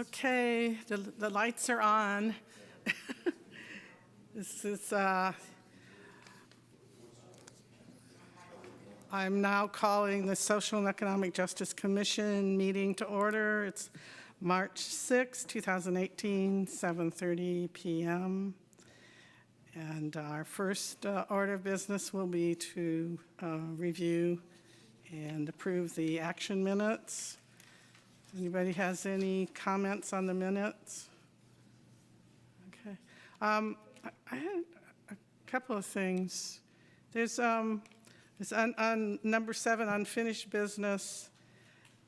Okay, the lights are on. This is, I'm now calling the Social and Economic Justice Commission meeting to order. It's March 6, 2018, 7:30 p.m. And our first order of business will be to review and approve the action minutes. Anybody has any comments on the minutes? Okay. I had a couple of things. There's on number 7, unfinished business.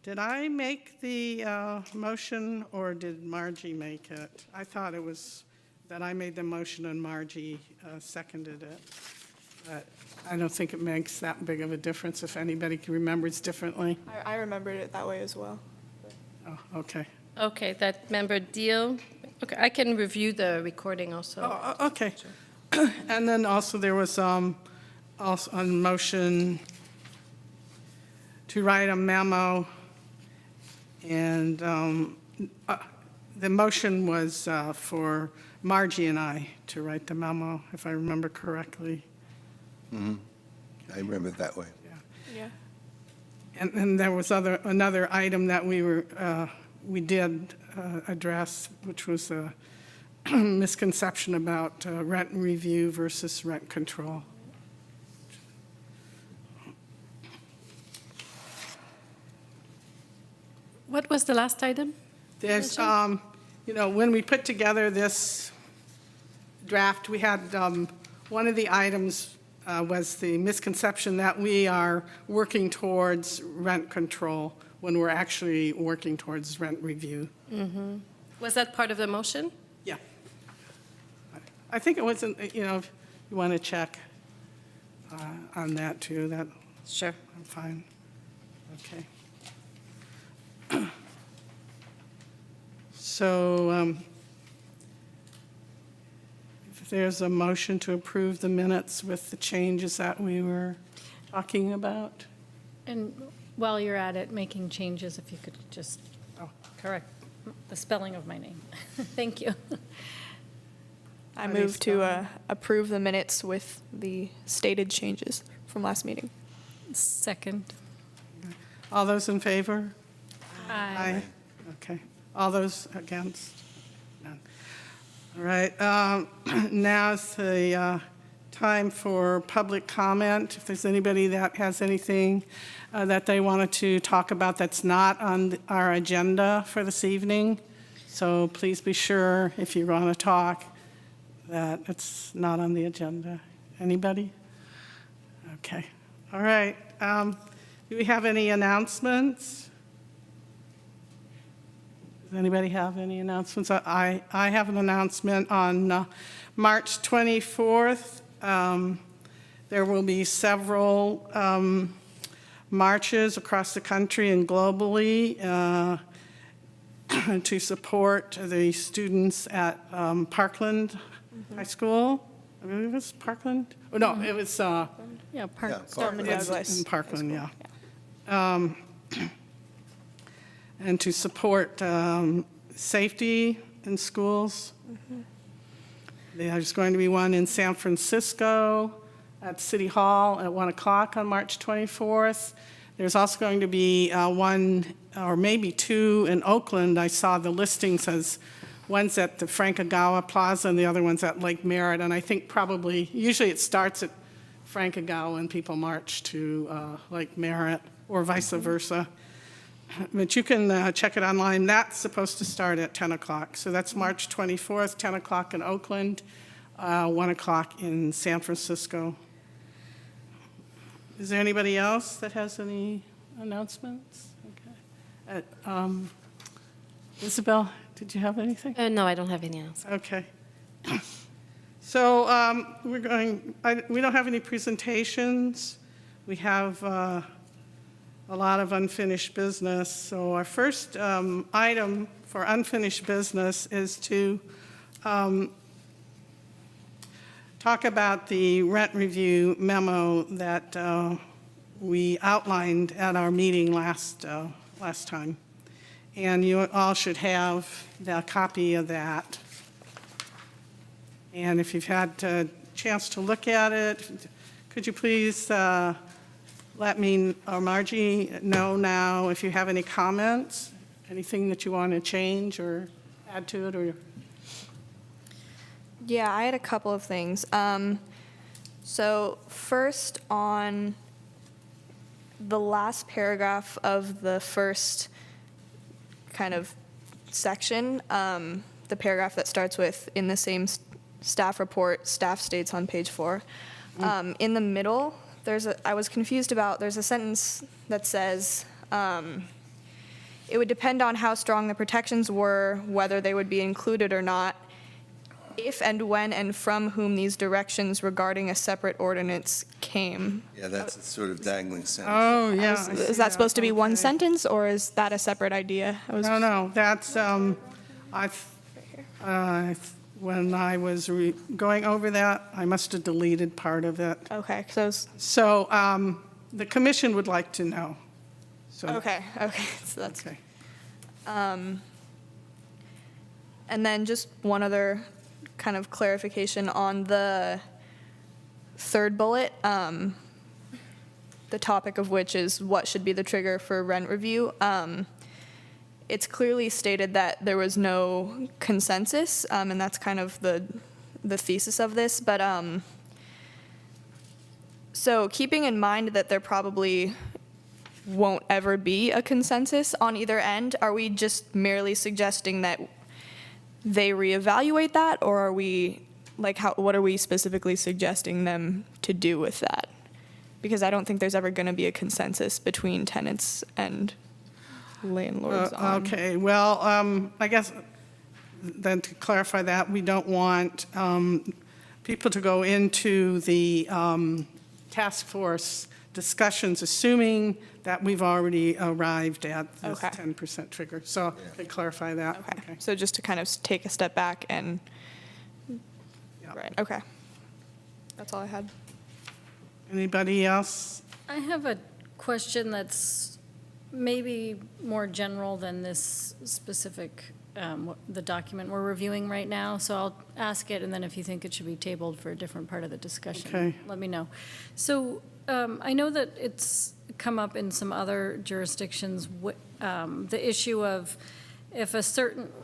Did I make the motion or did Margie make it? I thought it was that I made the motion and Margie seconded it. But I don't think it makes that big of a difference if anybody remembers differently. I remembered it that way as well. Oh, okay. Okay, that member Deal. Okay, I can review the recording also. Oh, okay. And then also there was also a motion to write a memo, and the motion was for Margie and I to write the memo, if I remember correctly. I remember it that way. Yeah. And there was another item that we did address, which was a misconception about rent review versus rent control. What was the last item? There's, when we put together this draft, we had one of the items was the misconception that we are working towards rent control when we're actually working towards rent review. Mm-hmm. Was that part of the motion? Yeah. I think it wasn't, if you want to check on that too, that Sure. I'm fine. Okay. So if there's a motion to approve the minutes with the changes that we were talking about. And while you're at it, making changes, if you could just correct the spelling of my name. Thank you. I move to approve the minutes with the stated changes from last meeting. Second. All those in favor? Aye. Okay. All those against? None. All right. Now is the time for public comment. If there's anybody that has anything that they wanted to talk about that's not on our agenda for this evening, so please be sure if you want to talk that it's not on the agenda. Anybody? Okay. All right. Do we have any announcements? Does anybody have any announcements? I have an announcement on March 24th. There will be several marches across the country and globally to support the students at Parkland High School. I believe it was Parkland? Oh, no, it was Yeah, Yeah, Stoneman Douglas. in Parkland, yeah. And to support safety in schools. There's going to be one in San Francisco at City Hall at 1 o'clock on March 24th. There's also going to be one or maybe two in Oakland. I saw the listing says one's at the Frank Ogawa Plaza and the other one's at Lake Merritt. And I think usually it starts at Frank Ogawa and people march to Lake Merritt or vice versa. But you can check it online. That's supposed to start at 10 o'clock. So that's March 24th, 10 o'clock in Oakland, 1 o'clock in San Francisco. Is there anybody else that has any announcements? Okay. Isabel, did you have anything? No, I don't have any else. Okay. So we don't have any presentations. We have a lot of unfinished business. So our first item for unfinished business is to talk about the rent review memo that we outlined at our meeting last time. and you all should have the copy of that. And if you've had a chance to look at it, could you please let me or Margie know now if you have any comments, anything that you want to change or add to it, or? Yeah, I had a couple of things. So first, on the last paragraph of the first kind of section, the paragraph that starts with, in the same staff report, staff states on page 4. In the middle, I was confused about, there's a sentence that says, it would depend on how strong the protections were, whether they would be included or not, if and when and from whom these directions regarding a separate ordinance came. Yeah, that's a sort of dangling sentence. Oh, yeah. I Is see that supposed to be one Okay. sentence, or is that a separate idea? No, that's, when I was going over that, I must have deleted part of it. Okay, so So the commission would like to know. So, okay, so that's, okay. and then just one other kind of clarification on the third bullet, the topic of which is what should be the trigger for rent review. It's clearly stated that there was no consensus, and that's kind of the thesis of this. But so keeping in mind that there probably won't ever be a consensus on either end, are we just merely suggesting that they reevaluate that, or are we, like, what are we specifically suggesting them to do with that? Because I don't think there's ever going to be a consensus between tenants and landlords on. Okay, well, I guess then to clarify that, we don't want people to go into the task force discussions assuming that we've already arrived at this Okay. 10% trigger. So to clarify that. Okay, so just to kind of take a step back and, Yeah. right, okay. That's all I had. Anybody else? I have a question that's maybe more general than this specific, the document we're reviewing right now. So I'll ask it, and then if you think it should be tabled for a different part of the discussion, Okay. let me know. So I know that it's come up in some other jurisdictions, the issue of if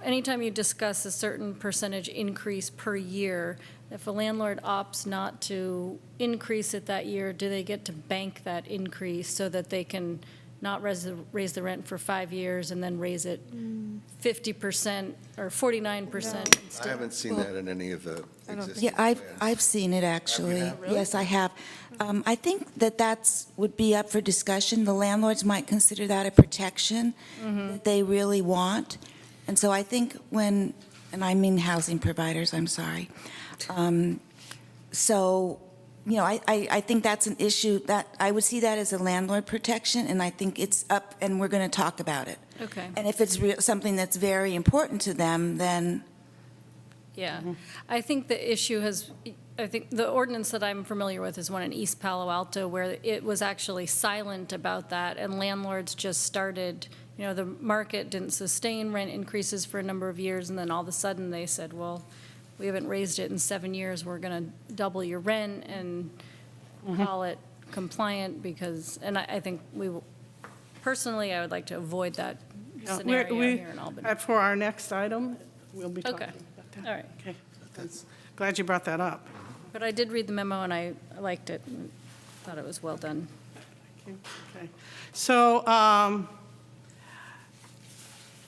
anytime you discuss a certain percentage increase per year, if a landlord opts not to increase it that year, do they get to bank that increase so that they can not raise the rent for 5 years and then raise it 50% or 49%? I haven't seen that in any of the existing Yeah, plans. I've seen it, actually. have? Yes, I have. I think that would be up for discussion. The landlords might consider that a protection that they really want. And so I think and I mean housing providers, I'm sorry. So, I think that's an issue that I would see that as a landlord protection, and I think it's up, and we're going to talk about it. Okay. And if it's something that's very important to them, then Yeah, I think the issue I think the ordinance that I'm familiar with is one in East Palo Alto where it was actually silent about that, and landlords just started, the market didn't sustain rent increases for a number of years, and then all of a sudden they said, well, we haven't raised it in 7 years, we're going to double your rent and call it compliant and I think personally, I would like to avoid that Yeah, scenario we- here in Albany. For our next item, we'll be talking Okay. about that. All right. Okay, glad you brought that up. But I did read the memo, and I liked it, and thought it was well done. Okay. So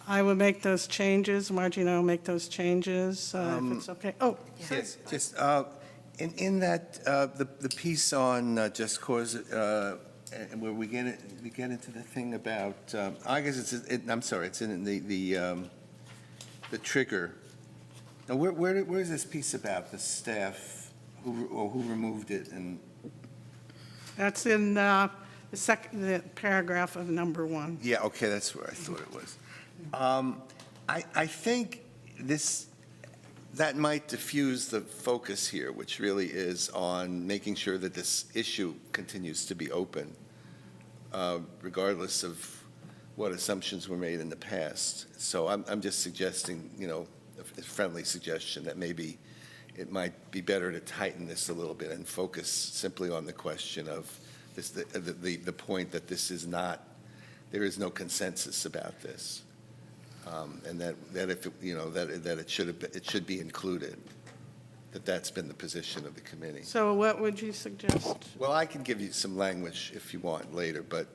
I will make those changes. Margie and I will make those changes, if it's okay. Oh, Yes, just, in that, the piece on just cause, and where we get into the thing about, I guess I'm sorry, it's in the trigger. Now, where is this piece about, the staff, who removed it, and, that's in the paragraph of number 1. yeah, okay, that's where I thought it was. I think that might diffuse the focus here, which really is on making sure that this issue continues to be open, regardless of what assumptions were made in the past. So I'm just suggesting, a friendly suggestion that maybe it might be better to tighten this a little bit and focus simply on the question of this, the point that this is not, there is no consensus about this. And that if, that it should be included, that's been the position of the committee. So what would you suggest? Well, I can give you some language if you want later, but,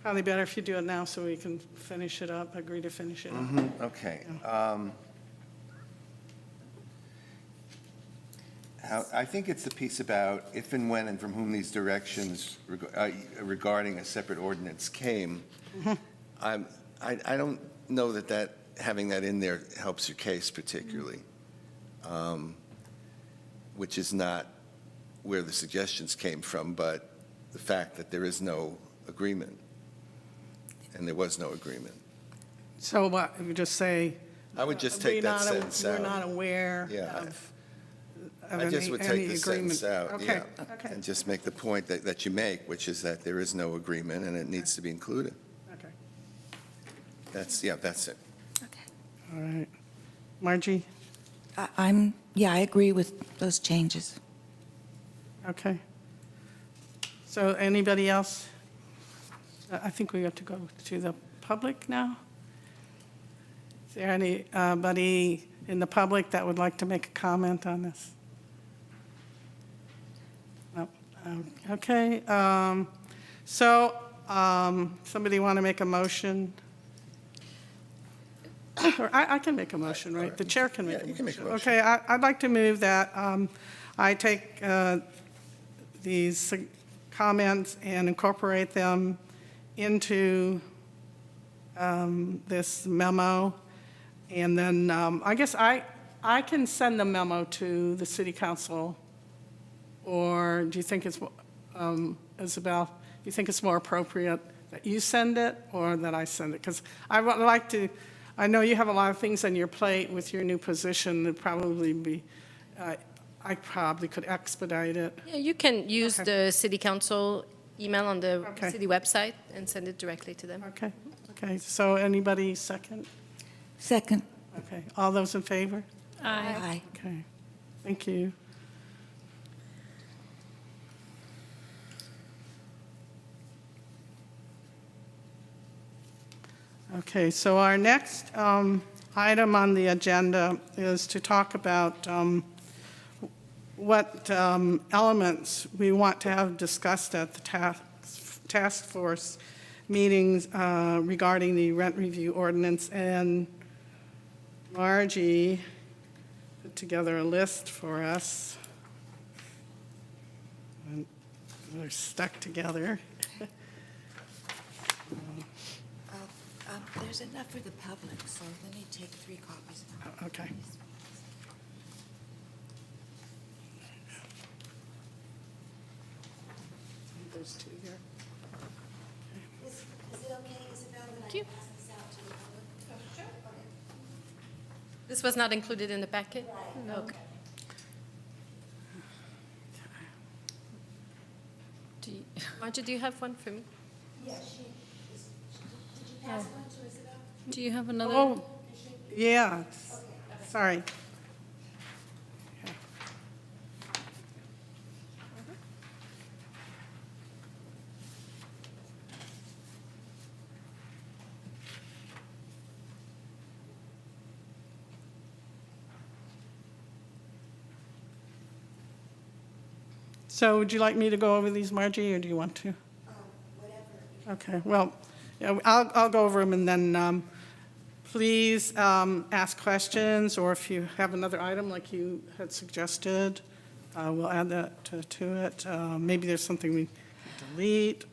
Probably better if you do it now so we can finish it up, agree to finish it up. okay. I think it's the piece about if and when and from whom these directions regarding a separate ordinance came. I don't know that having that in there helps your case particularly, which is not where the suggestions came from, but the fact that there is no agreement, and there was no agreement. So what, we just say? I would just take that sentence out. We're not aware Yeah, of I just would take the sentence out, Okay, yeah. okay, And just make the point that you make, which is that there is no agreement and it needs to be included. okay, That's it. all right. Margie? I agree with those changes. Okay. So anybody else? I think we have to go to the public now. Is there anybody in the public that would like to make a comment on this? No? Okay. Somebody want to make a motion? Or I can make a motion, right? The chair can make a Yeah, motion. you can make a motion. Okay, I'd like to move that I take these comments and incorporate them into this memo. And then I guess I can send the memo to the city council, or do you think it's, Isabel, do you think it's more appropriate that you send it or that I send it? Because I would like to, I know you have a lot of things on your plate with your new position. It'd probably be, I probably could expedite it. Yeah, you can use Okay. the city council email on the Okay. city website and send it directly to them. Okay, so anybody second? Second. Okay, all those in favor? Aye. Okay, thank you. Okay, so our next item on the agenda is to talk about what elements we want to have discussed at the task force meetings regarding the rent review ordinance. And Margie put together a list for us. And they're stuck together. There's enough for the public, so let me take 3 copies. Okay. There's 2 here. Is it okay, Isabel, that you. I pass this out to the public? Sure. This was not included in the packet? Okay. Do you- Margie, do you have one for me? Yes, did you pass one to Isabel? Do you have another? Oh, yeah, sorry. So would you like me to go over these, Margie, or do you want to? Okay, well, yeah, I'll go over them, and then please ask questions, or if you have another item like you had suggested, we'll add that to it. Maybe there's something we delete.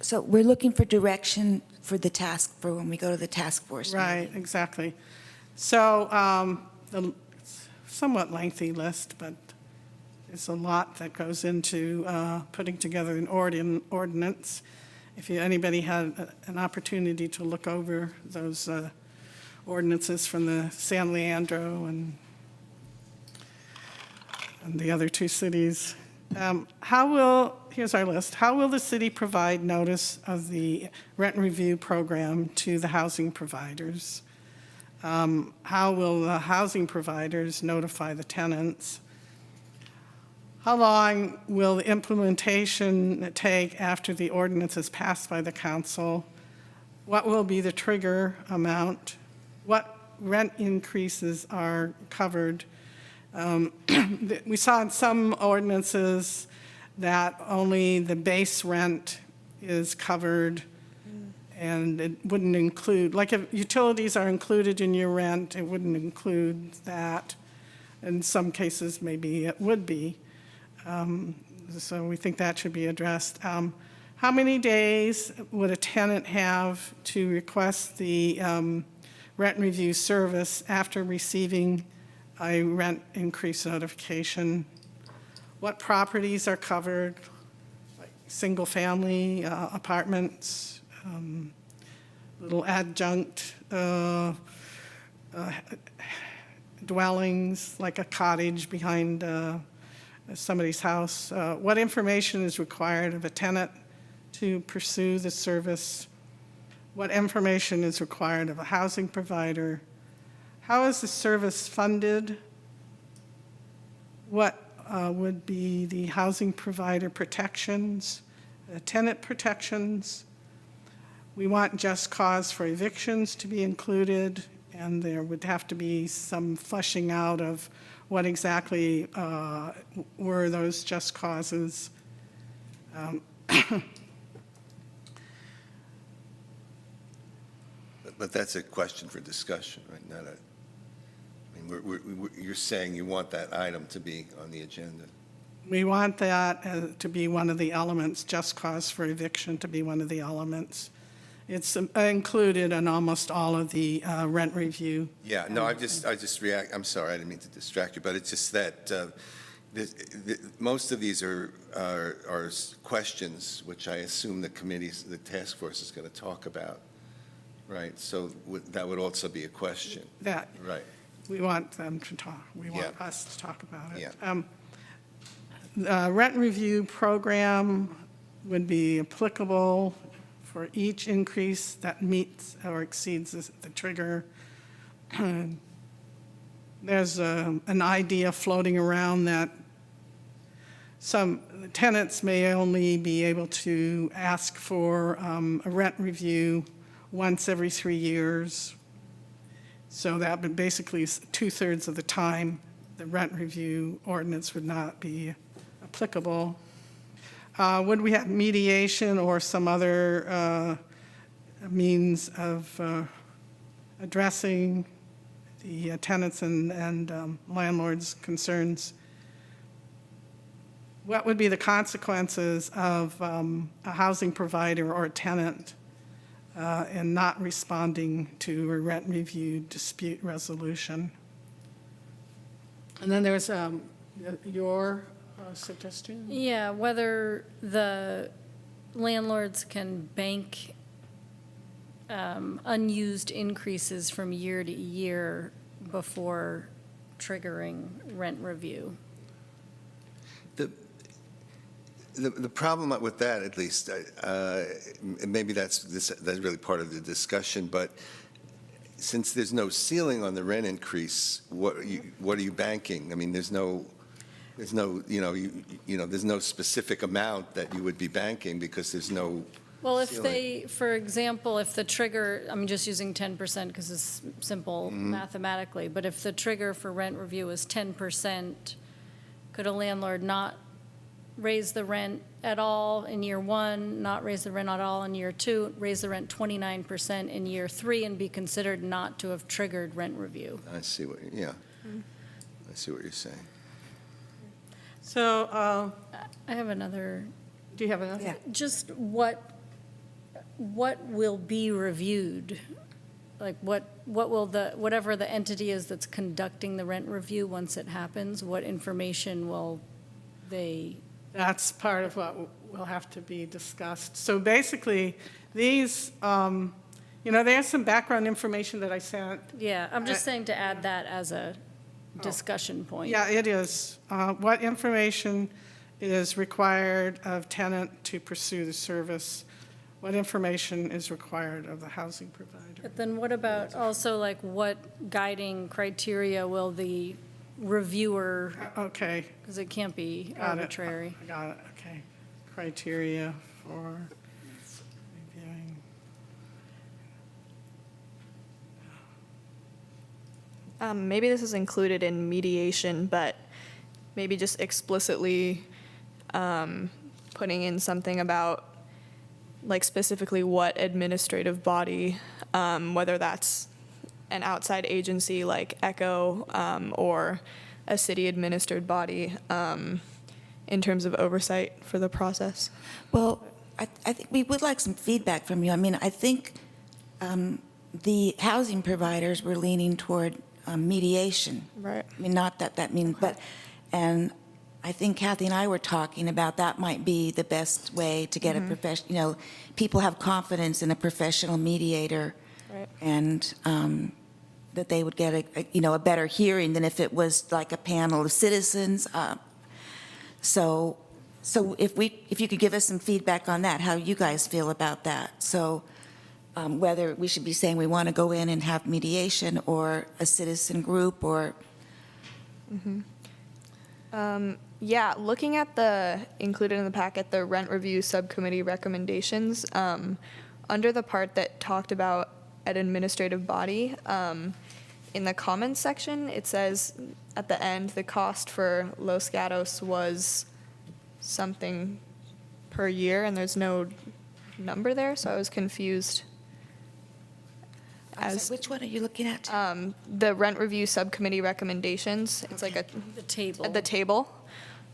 So we're looking for direction for when we go to the task force. Right, exactly. So the somewhat lengthy list, but it's a lot that goes into putting together an ordinance. If anybody had an opportunity to look over those ordinances from the San Leandro and the other 2 cities, Here's our list. How will the city provide notice of the rent review program to the housing providers? How will the housing providers notify the tenants? How long will the implementation take after the ordinance is passed by the council? What will be the trigger amount? What rent increases are covered? We saw in some ordinances that only the base rent is covered, and it wouldn't include, like if utilities are included in your rent, it wouldn't include that. In some cases, maybe it would be. So we think that should be addressed. How many days would a tenant have to request the rent review service after receiving a rent increase notification? What properties are covered, like single-family apartments, little adjunct dwellings, like a cottage behind somebody's house? What information is required of a tenant to pursue the service? What information is required of a housing provider? How is the service funded? What would be the housing provider protections, tenant protections? We want just cause for evictions to be included, and there would have to be some fleshing out of what exactly were those just causes. But that's a question for discussion, right? Not a, I mean, you're saying you want that item to be on the agenda. We want that to be one of the elements, just cause for eviction to be one of the elements. It's included in almost all of the rent review. Yeah, no, I just I'm sorry, I didn't mean to distract you, but it's just that most of these are questions which I assume the committees, the task force is going to talk about, right? So that would also be a question. That, Right. we want them to talk, we want Yeah. us to talk about it. Yeah. The rent review program would be applicable for each increase that meets or exceeds the trigger. There's an idea floating around that some tenants may only be able to ask for a rent review once every 3 years. So that would basically, 2/3 of the time, the rent review ordinance would not be applicable. Would we have mediation or some other means of addressing the tenants and landlords' concerns? What would be the consequences of a housing provider or a tenant in not responding to a rent review dispute resolution? And then there's your suggestion? Yeah, whether the landlords can bank unused increases from year to year before triggering rent review. The problem with that, at least, maybe that's really part of the discussion, but since there's no ceiling on the rent increase, what are you banking? I mean, there's no there's no specific amount that you would be banking because there's no. Well, if ceiling. they, for example, if the trigger, I'm just using 10% because it's simple mathematically, but if the trigger for rent review is 10%, could a landlord not raise the rent at all in year 1, not raise the rent at all in year 2, raise the rent 29% in year 3, and be considered not to have triggered rent review? I see what, yeah. I see what you're saying. So, I have another, do you have another? Yeah. just what will be reviewed? Like what will whatever the entity is that's conducting the rent review, once it happens, what information will they? That's part of what will have to be discussed. So basically, these, there's some background information that I sent. Yeah, I'm just saying to add that as a discussion point. Yeah, it is. What information is required of tenant to pursue the service? What information is required of the housing provider? But then what about also like what guiding criteria will the reviewer, Okay, because it can't be got it. arbitrary. I got it, okay. Criteria for reviewing. Maybe this is included in mediation, but maybe just explicitly putting in something about, like, specifically what administrative body, whether that's an outside agency like ECHO or a city-administered body, in terms of oversight for the process. Well, I think we would like some feedback from you. I mean, I think the housing providers were leaning toward mediation. Right. I mean, not that means, but, and I think Kathy and I were talking about that might be the best way to get a profession, you know, people have confidence in a professional mediator. Right. And that they would get a better hearing than if it was like a panel of citizens. So if you could give us some feedback on that, how you guys feel about that. So whether we should be saying we want to go in and have mediation or a citizen group or, Yeah, looking at the, included in the packet, the rent review subcommittee recommendations, under the part that talked about an administrative body, in the comments section, it says at the end, the cost for Los Gatos was something per year, and there's no number there, so I was confused. As which one are you looking at? the rent review subcommittee recommendations, it's like The table. at the table,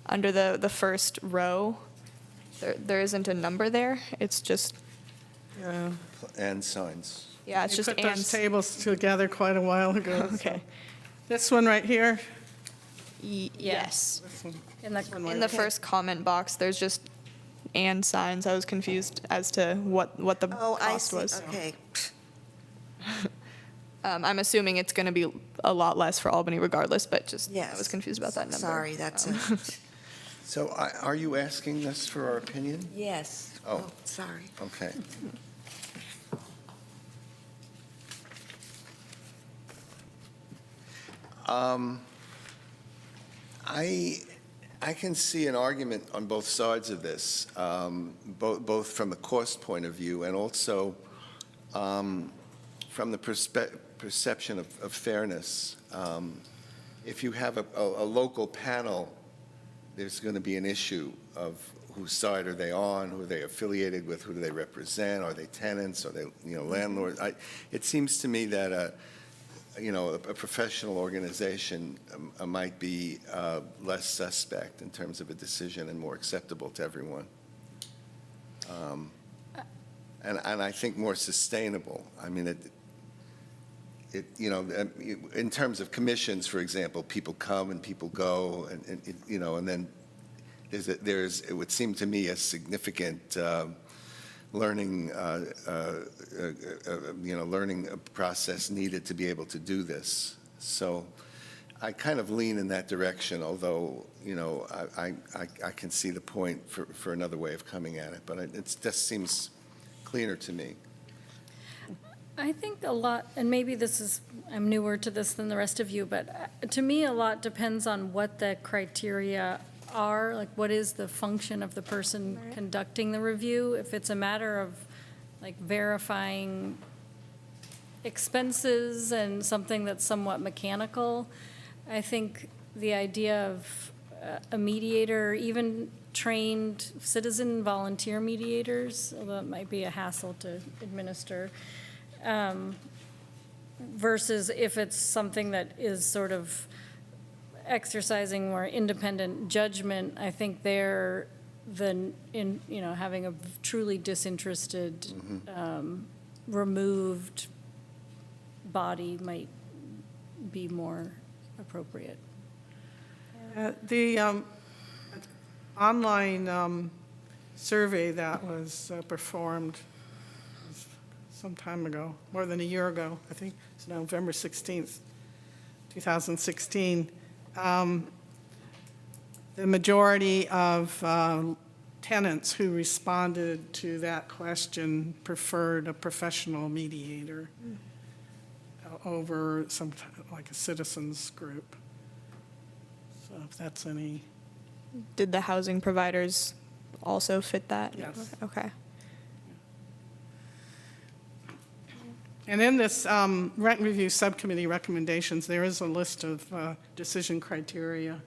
under the first row, there isn't a number there. It's just, Yeah. And signs. yeah, it's They just put those ands. tables together quite a while ago. so. Okay. This one right here? Yes. This one. In the, one In right the here. first comment box, there's just and signs. I was confused as to what the Oh, I cost see, was. okay. I'm assuming it's going to be a lot less for Albany regardless, but just, I Yes. was confused about that number. Sorry, that's, So are you asking us for our opinion? yes. Oh. Sorry. Okay. I can see an argument on both sides of this, both from the cost point of view and also from the perception of fairness. If you have a local panel, there's going to be an issue of whose side are they on, who are they affiliated with, who do they represent, are they tenants, are they landlords? It seems to me that a professional organization might be less suspect in terms of a decision and more acceptable to everyone. And I think more sustainable. I mean, in terms of commissions, for example, people come and people go, and then it would seem to me a significant learning process needed to be able to do this. So I kind of lean in that direction, although, I can see the point for another way of coming at it, but it just seems cleaner to me. I think a lot, and maybe I'm newer to this than the rest of you, but to me, a lot depends on what the criteria are, like what is the function of the person conducting the review. If it's a matter of like verifying expenses and something that's somewhat mechanical, I think the idea of a mediator, even trained citizen volunteer mediators, although it might be a hassle to administer, versus if it's something that is sort of exercising more independent judgment, I think they're having a truly disinterested, removed body might be more appropriate. The online survey that was performed some time ago, more than a year ago, I think it's November 16th, 2016, the majority of tenants who responded to that question preferred a professional mediator over some, like a citizens group. So if that's any, Did the housing providers also fit that? Yes. Okay. and in this rent review subcommittee recommendations, there is a list of decision criteria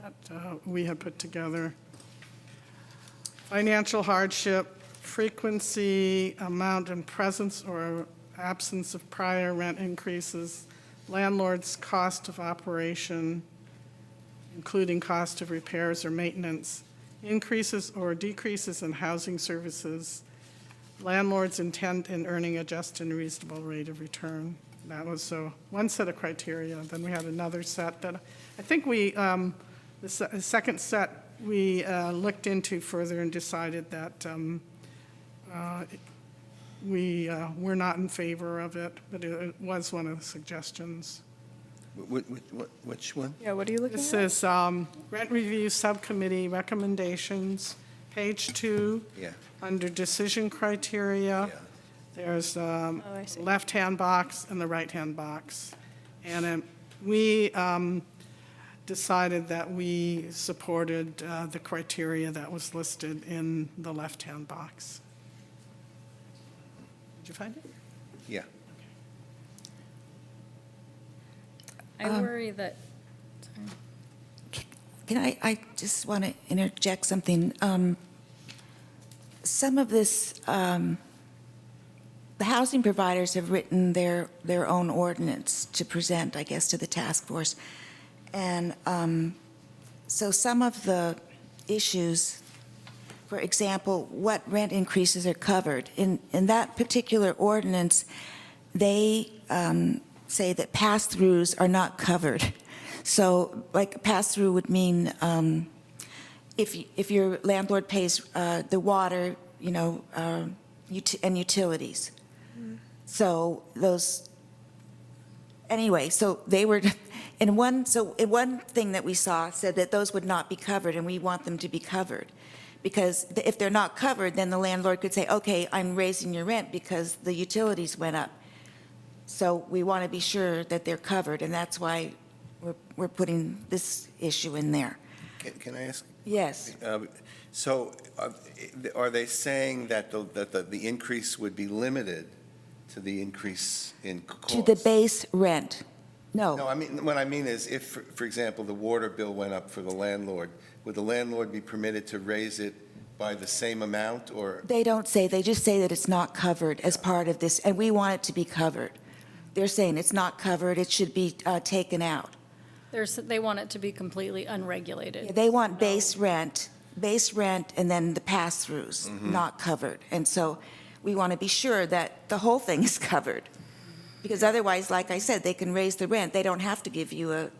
that we have put together. Financial hardship, frequency, amount and presence or absence of prior rent increases, landlord's cost of operation, including cost of repairs or maintenance, increases or decreases in housing services, landlord's intent in earning a just and reasonable rate of return. That was one set of criteria. Then we had another set that I think we, the second set, we looked into further and decided that we were not in favor of it, but it was one of the suggestions. Which one? Yeah, what are you looking This at? is Rent Review Subcommittee recommendations, page 2, Yeah. under decision criteria. Yeah. There's I see. left-hand box and the right-hand box. And we decided that we supported the criteria that was listed in the left-hand box. Did you find it? Yeah. I worry that, Can I just want to interject something. Some of this, the housing providers have written their own ordinance to present, I guess, to the task force. And so some of the issues, for example, what rent increases are covered. In that particular ordinance, they say that pass-throughs are not covered. So, like, pass-through would mean if your landlord pays the water, you know, and utilities. So those, anyway, so they were, in one thing that we saw said that those would not be covered, and we want them to be covered. Because if they're not covered, then the landlord could say, okay, I'm raising your rent because the utilities went up. So we want to be sure that they're covered, and that's why we're putting this issue in there. Can I ask? Yes. So are they saying that the increase would be limited to the increase in cost? To the base rent. No, No. I mean, what I mean is if, for example, the water bill went up for the landlord, would the landlord be permitted to raise it by the same amount, or? They don't say, they just say that it's not covered as part of this, and we want it to be covered. They're saying it's not covered, it should be taken out. they want it to be completely unregulated. They want base rent, and then the pass-throughs, not covered. And so we want to be sure that the whole thing is covered. Because otherwise, like I said, they can raise the rent, they don't have to give you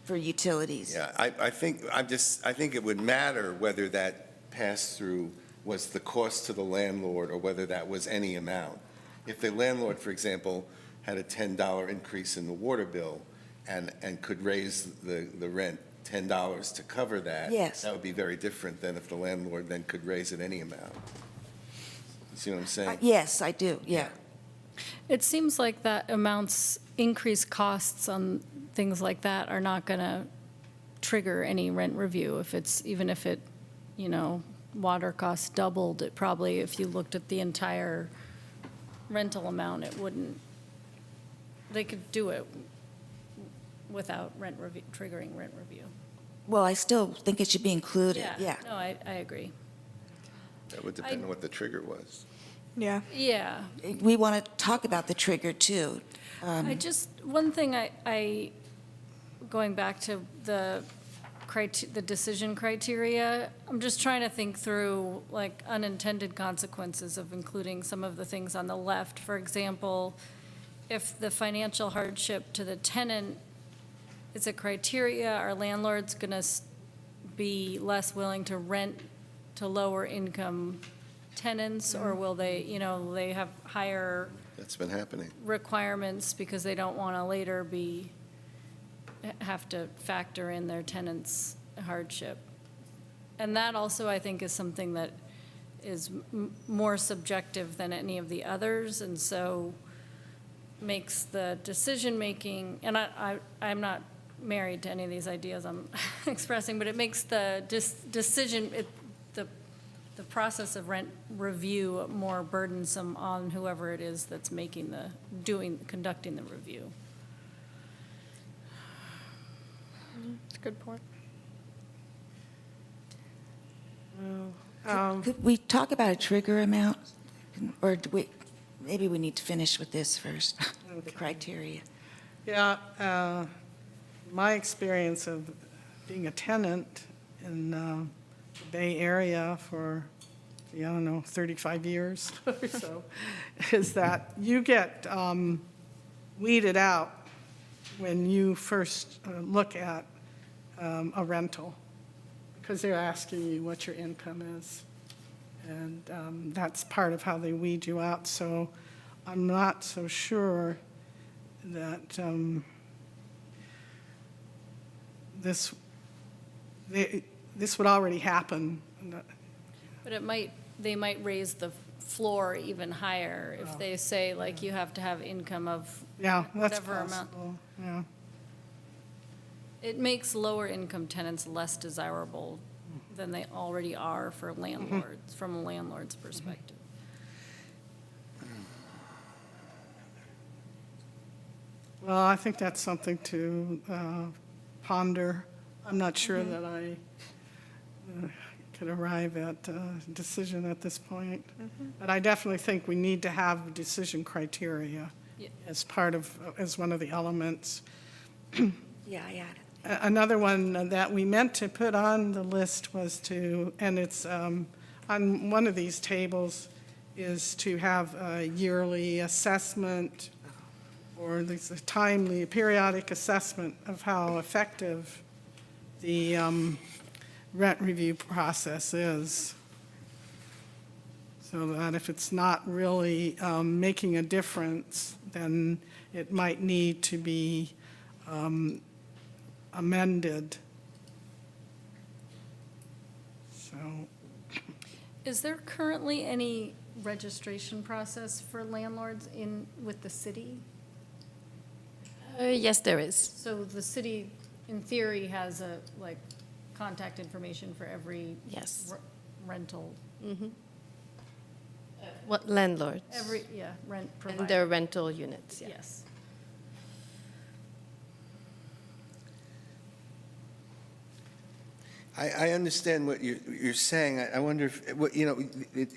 for utilities. Yeah, I think it would matter whether that pass-through was the cost to the landlord or whether that was any amount. If the landlord, for example, had a $10 increase in the water bill and could raise the rent $10 to cover that. Yes. That would be very different than if the landlord then could raise it any amount. You see what I'm saying? Yes, I do, yeah. It seems like that increased costs on things like that are not going to trigger any rent review. Even if it, you know, water costs doubled, it probably, if you looked at the entire rental amount, it wouldn't, they could do it without triggering rent review. Well, I still think it should be included, yeah. No, I agree. That would depend on what the trigger was. Yeah. Yeah. We want to talk about the trigger, too. One thing going back to the decision criteria, I'm just trying to think through, like, unintended consequences of including some of the things on the left. For example, if the financial hardship to the tenant is a criteria, are landlords going to be less willing to rent to lower income tenants, or will they, they have higher That's been happening. requirements because they don't want to later have to factor in their tenants' hardship. And that also, I think, is something that is more subjective than any of the others, and so makes the decision-making, and I'm not married to any of these ideas I'm expressing, but it makes the the process of rent review more burdensome on whoever it is that's conducting the review. That's a good point. Could we talk about a trigger amount? Or maybe we need to finish with this first, the criteria. Yeah, my experience of being a tenant in the Bay Area for, I don't know, 35 years or so, is that you get weeded out when you first look at a rental, because they're asking you what your income is. And that's part of how they weed you out. So I'm not so sure that this would already happen. But they might raise the floor even higher if they say, like, you have to have income of Yeah, that's whatever amount. possible, yeah. It makes lower income tenants less desirable than they already are for landlords, from a landlord's perspective. Well, I think that's something to ponder. I'm not sure that I could arrive at a decision at this point. But I definitely think we need to have decision criteria Yeah. as part of, as one of the elements. Yeah, I added. Another one that we meant to put on the list was to, and it's on one of these tables, is to have a yearly assessment or there's a timely periodic assessment of how effective the rent review process is. So that if it's not really making a difference, then it might need to be amended. So, Is there currently any registration process for landlords with the city? Yes, there is. So the city, in theory, has contact information for every Yes. rental, What landlords? rent And provider. their rental units, yeah. Yes. I understand what you're saying. I wonder if,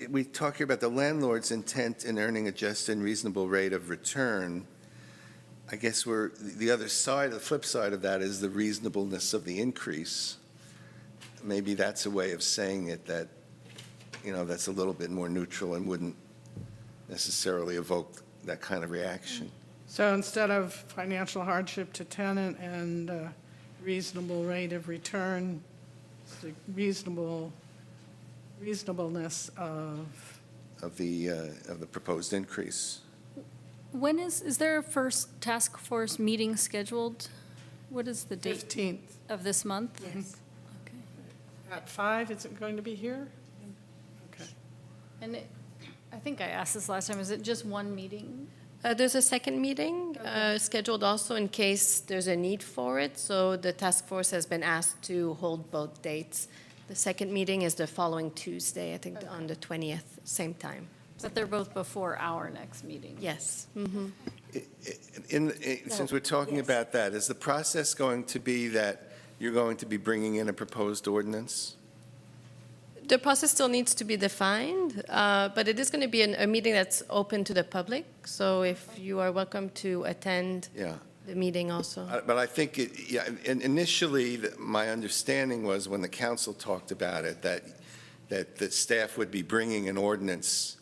we talk here about the landlord's intent in earning a just and reasonable rate of return. I guess the other side, the flip side of that is the reasonableness of the increase. Maybe that's a way of saying it that, that's a little bit more neutral and wouldn't necessarily evoke that kind of reaction. so instead of financial hardship to tenant and reasonable rate of return, it's the reasonableness of, Of the proposed increase. When is there a first task force meeting scheduled? What is the date 15th. of this month? Yes. Okay. At 5, is it going to be here? Okay. And I think I asked this last time, is it just one meeting? There's a second meeting scheduled also in case there's a need for it. So the task force has been asked to hold both dates. The second meeting is the following Tuesday, I think on the 20th, same time. But they're both before our next meeting. Yes. Since we're talking yes. about that, is the process going to be that you're going to be bringing in a proposed ordinance? The process still needs to be defined, but it is going to be a meeting that's open to the public. So if you are welcome to attend Yeah. the meeting also. But I think, initially, my understanding was when the council talked about it, that the staff would be bringing an ordinance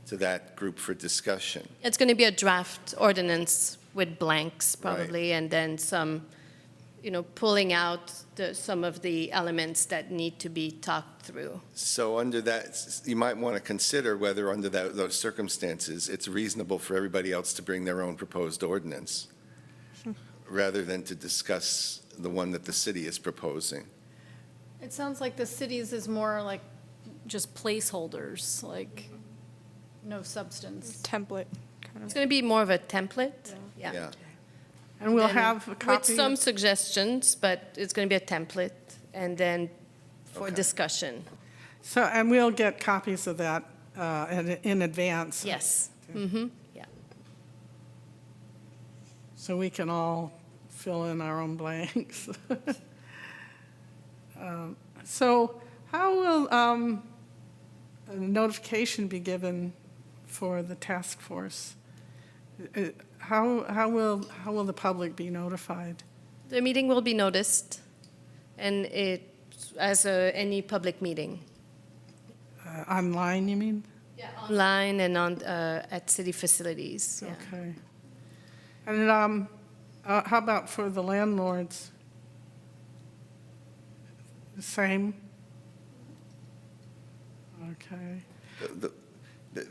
to that group for discussion. It's going to be a draft ordinance with blanks Right. probably, and then some, pulling out some of the elements that need to be talked through. So under that, you might want to consider whether under those circumstances, it's reasonable for everybody else to bring their own proposed ordinance, rather than to discuss the one that the city is proposing. It sounds like the cities is more like just placeholders, like no substance. Template. It's going to be more of a template. Yeah. And we'll Then have a with copy. some suggestions, but it's going to be a template, and then for Okay. discussion. So, and we'll get copies of that in advance. Yes. Mm-hmm. Yeah. So we can all fill in our own blanks. So how will a notification be given for the task force? How will the public be notified? The meeting will be noticed, and it as any public meeting, Online, you mean? online and on at city facilities. Yeah. Okay. And how about for the landlords? The same? Okay. The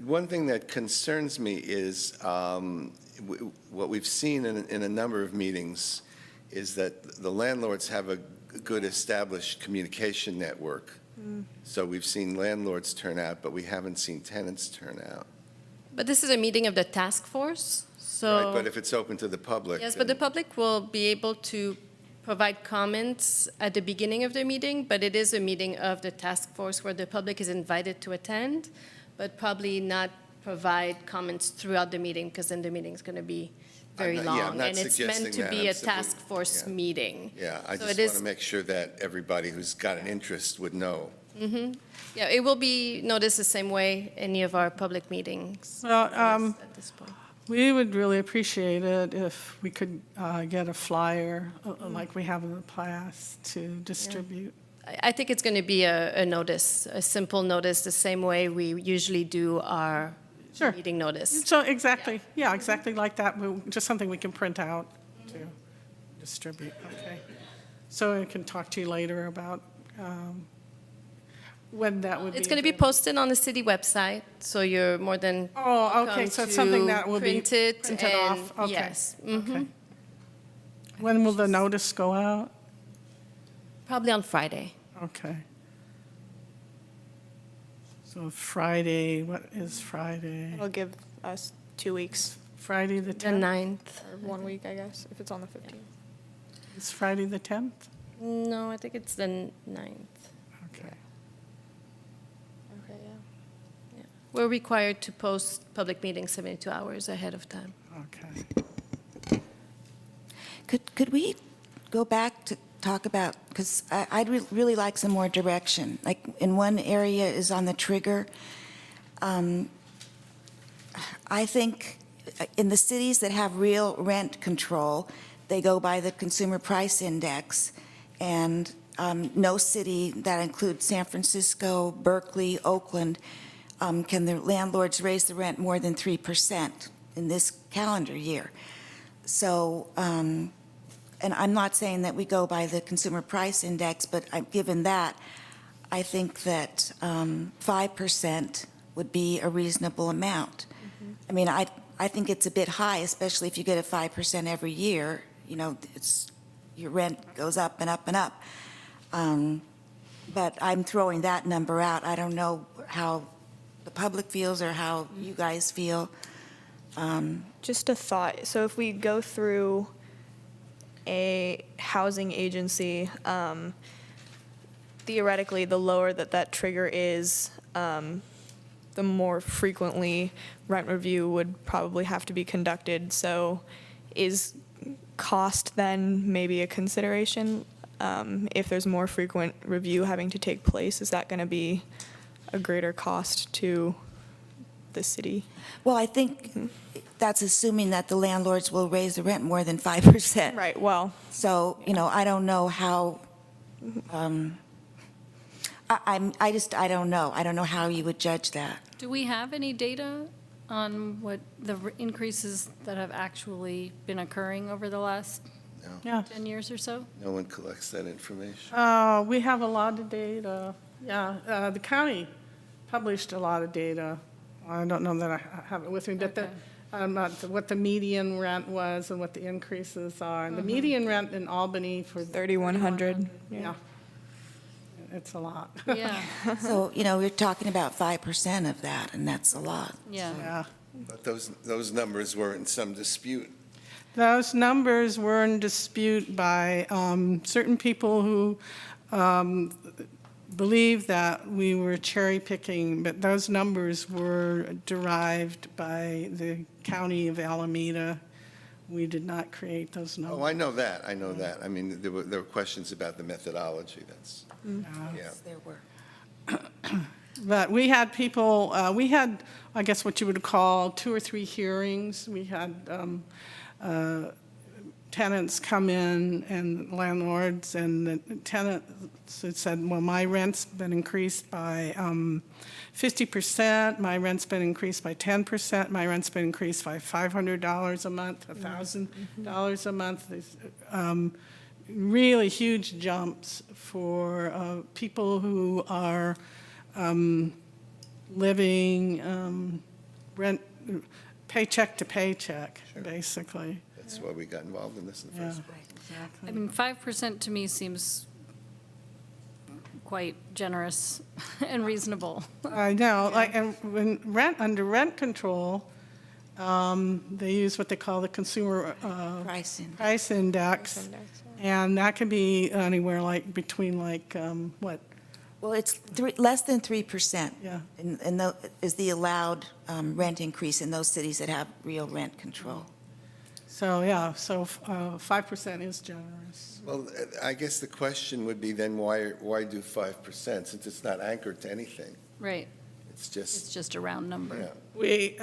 one thing that concerns me is what we've seen in a number of meetings is that the landlords have a good established communication network. So we've seen landlords turn out, but we haven't seen tenants turn out. But this is a meeting of the task force, so. Right, but if it's open to the public. Yes, but the then- public will be able to provide comments at the beginning of the meeting, but it is a meeting of the task force where the public is invited to attend, but probably not provide comments throughout the meeting, because then the meeting's going to be very I'm not- yeah, I'm long. not And it's meant suggesting to that, be I'm a simply- task force yeah. meeting. Yeah, I So just it want is- to make sure that everybody who's got an interest would know. Yeah, it will be noticed the same way any of our public meetings Well, at this point. we would really appreciate it if we could get a flyer like we have in the past to distribute. I think it's going to be a notice, a simple notice, the same way we usually do our Sure. meeting notice. So exactly, yeah, exactly like that. Just something we can print out to distribute, okay? So I can talk to you later about when that would be. It's going to be available. posted on the city website, so you're more than Oh, okay, welcome so it's something to that will be print it printed and- off? Okay, Yes. okay. When will the notice go out? Probably on Friday. Okay. So Friday, what is Friday? It'll give us 2 weeks, Friday the The 10th? 9th. or 1 week, I guess, if it's on the 15th. It's Friday the 10th? No, I think it's the 9th. Okay. Okay, yeah. We're required to post public meetings 72 hours ahead of time. Okay. Could we go back to talk about, because I'd really like some more direction. Like, in one area is on the trigger. I think in the cities that have real rent control, they go by the Consumer Price Index, and no city, that includes San Francisco, Berkeley, Oakland, can the landlords raise the rent more than 3% in this calendar year. So, and I'm not saying that we go by the Consumer Price Index, but given that, I think that 5% would be a reasonable amount. I mean, I think it's a bit high, especially if you get a 5% every year. You know, your rent goes up and up and up. But I'm throwing that number out. I don't know how the public feels or how you guys feel. Just a thought. So if we go through a housing agency, theoretically, the lower that trigger is, the more frequently rent review would probably have to be conducted. So is cost then maybe a consideration? If there's more frequent review having to take place, is that going to be a greater cost to the city? Well, I think that's assuming that the landlords will raise the rent more than 5%. Right, well, So, you know, I don't know how, I don't know. I don't know how you would judge that. Do we have any data on what the increases that have actually been occurring over the last Yeah. 10 years or so? No one collects that information. We have a lot of data. Yeah, the county published a lot of data. I don't know that I have it with me, but what the median rent was and what the increases are. And the median rent in Albany for 3,100. yeah, it's a lot. Yeah, So, we're talking about 5% of that, and that's a lot. yeah. Yeah. But those numbers were in some dispute. Those numbers were in dispute by certain people who believe that we were cherry picking, but those numbers were derived by the county of Alameda. We did not create those Oh, numbers. I know that, I know that. I mean, there were questions about the methodology, that's, yeah. There were. But we had people, I guess what you would call 2 or 3 hearings. We had tenants come in and landlords, and the tenants had said, well, my rent's been increased by 50%, my rent's been increased by 10%, my rent's been increased by $500 a month, $1,000 a month. There's really huge jumps for people who are living rent, paycheck to paycheck, Sure. basically. That's why we got involved in this in the Yeah, first place. exactly. I mean, 5% to me seems quite generous and reasonable. I know, like, and when under rent control, they use what they call the consumer Pricing. price index, and that can be anywhere like between like, what, Well, it's less than 3%. Yeah. And is the allowed rent increase in those cities that have real rent control. so, yeah, so 5% is generous. Well, I guess the question would be then, why do 5%, since it's not anchored to anything? Right, It's it's just, just a round yeah. number. We,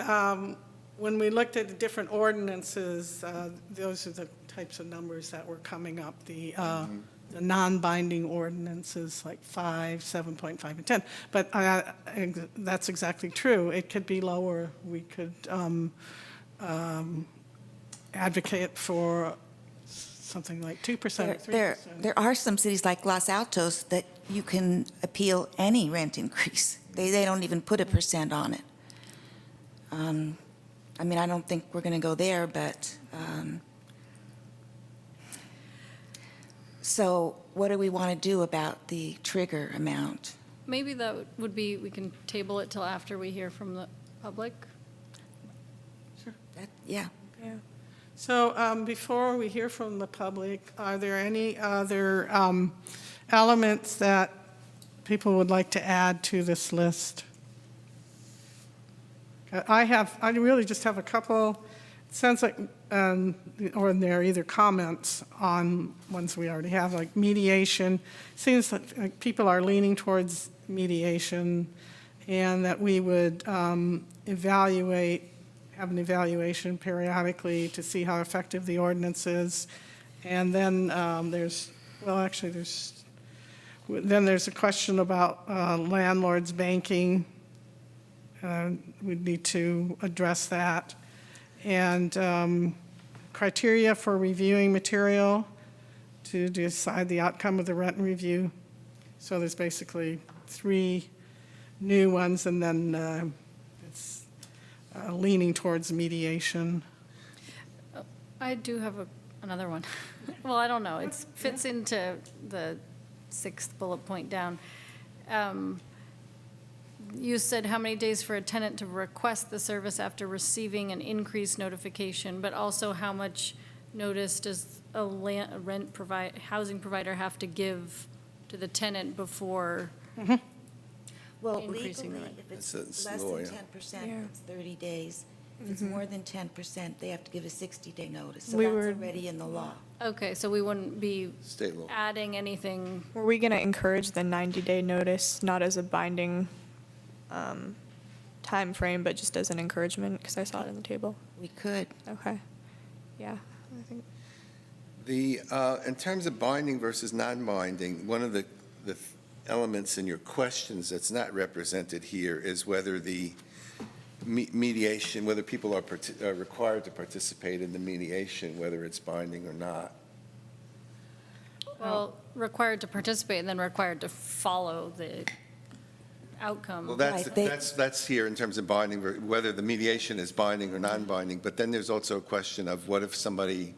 when we looked at the different ordinances, those are the types of numbers that were coming up, the non-binding ordinances like 5, 7.5, and 10. But that's exactly true. It could be lower. We could advocate for something like 2% or 3%. There are some cities like Los Altos that you can appeal any rent increase. They don't even put a percent on it. I mean, I don't think we're going to go there, but, so what do we want to do about the trigger amount? Maybe that would be, we can table it till after we hear from the public. Yeah. So before we hear from the public, are there any other elements that people would like to add to this list? I really just have a couple, it sounds like, or they're either comments on ones we already have, like mediation. Seems like people are leaning towards mediation, and that we would evaluate, have an evaluation periodically to see how effective the ordinance is. And then there's a question about landlords banking. We'd need to address that. And criteria for reviewing material to decide the outcome of the rent review. So there's basically 3 new ones, and then it's leaning towards mediation. I do have another one. Well, I don't know, it fits into the 6th bullet point down. You said how many days for a tenant to request the service after receiving an increased notification, but also how much notice does a housing provider have to give to the tenant before? Well, Increasing the legally, rent. if it's It's less law, than yeah. 10%, it's 30 days. If it's more than 10%, they have to give a 60-day notice. So We that's were- already in the law. Okay, so we wouldn't be State law. adding anything. Were we going to encourage the 90-day notice, not as a binding time frame, but just as an encouragement? Because I saw it in the table. We could. Okay. Yeah, I think. In terms of binding versus non-binding, one of the elements in your questions that's not represented here is whether the mediation, whether people are required to participate in the mediation, whether it's binding or not. Well, required to participate and then required to follow the outcome. Well, Right, they- that's here in terms of binding, whether the mediation is binding or non-binding. But then there's also a question of what if somebody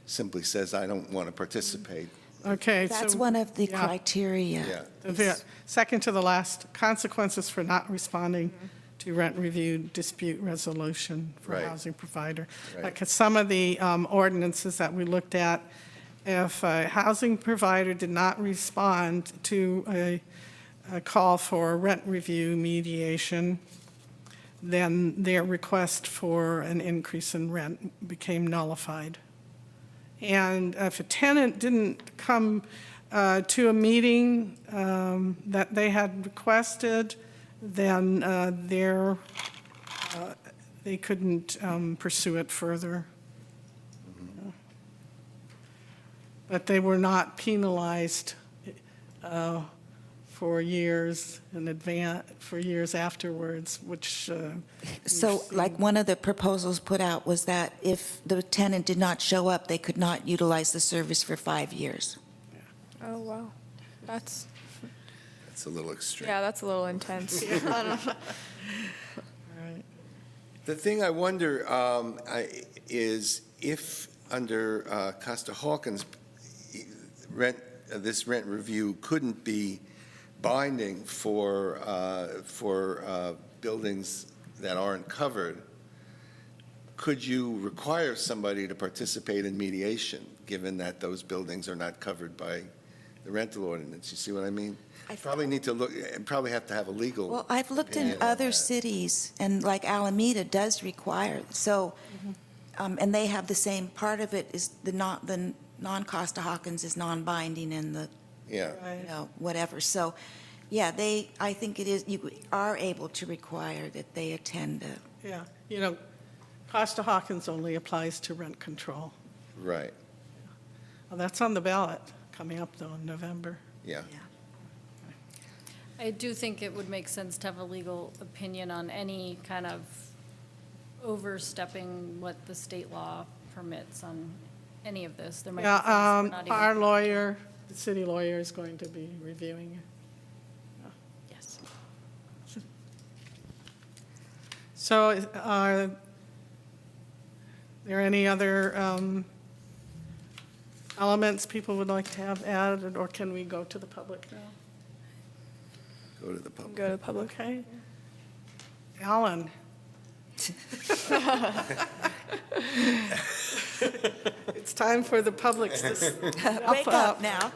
simply says, I don't want to participate? Okay. That's so- one of the yeah. criteria. Yeah. Second to the last, consequences for not responding to rent review dispute resolution for Right. a housing provider. Right. Because some of the ordinances that we looked at, if a housing provider did not respond to a call for rent review mediation, then their request for an increase in rent became nullified. And if a tenant didn't come to a meeting that they had requested, then they couldn't pursue it further. But they were not penalized for years in advance, for years afterwards, which. So like one of the proposals put out was that if the tenant did not show up, they could not utilize the service for 5 years. Oh, wow. That's, It's a little extreme. yeah, that's a little intense. The thing I wonder is if under Costa-Hawkins, this rent review couldn't be binding for buildings that aren't covered, could you require somebody to participate in mediation, given that those buildings are not covered by the rental ordinance? You see what I mean? Probably need to look, and probably have to have a legal. Well, I've looked in opinion on other that. cities, and like Alameda does require, so, and they have the same, part of it is the non-Costa-Hawkins is non-binding and the, Yeah, you know, whatever. So, yeah, I think it is, you are able to require that they attend a. Yeah, you know, Costa-Hawkins only applies to rent control. right, Well, that's on the ballot coming up though in November. yeah. I do think it would make sense to have a legal opinion on any kind of overstepping what the state law permits on any of this. There might be things Yeah, we're not even. our lawyer, the city lawyer is going to be reviewing it. Yes. So are there any other elements people would like to have added, or can we go to the public now? Go to the public. Go to the public. Okay. Alan? It's time for the public to step Wake up now.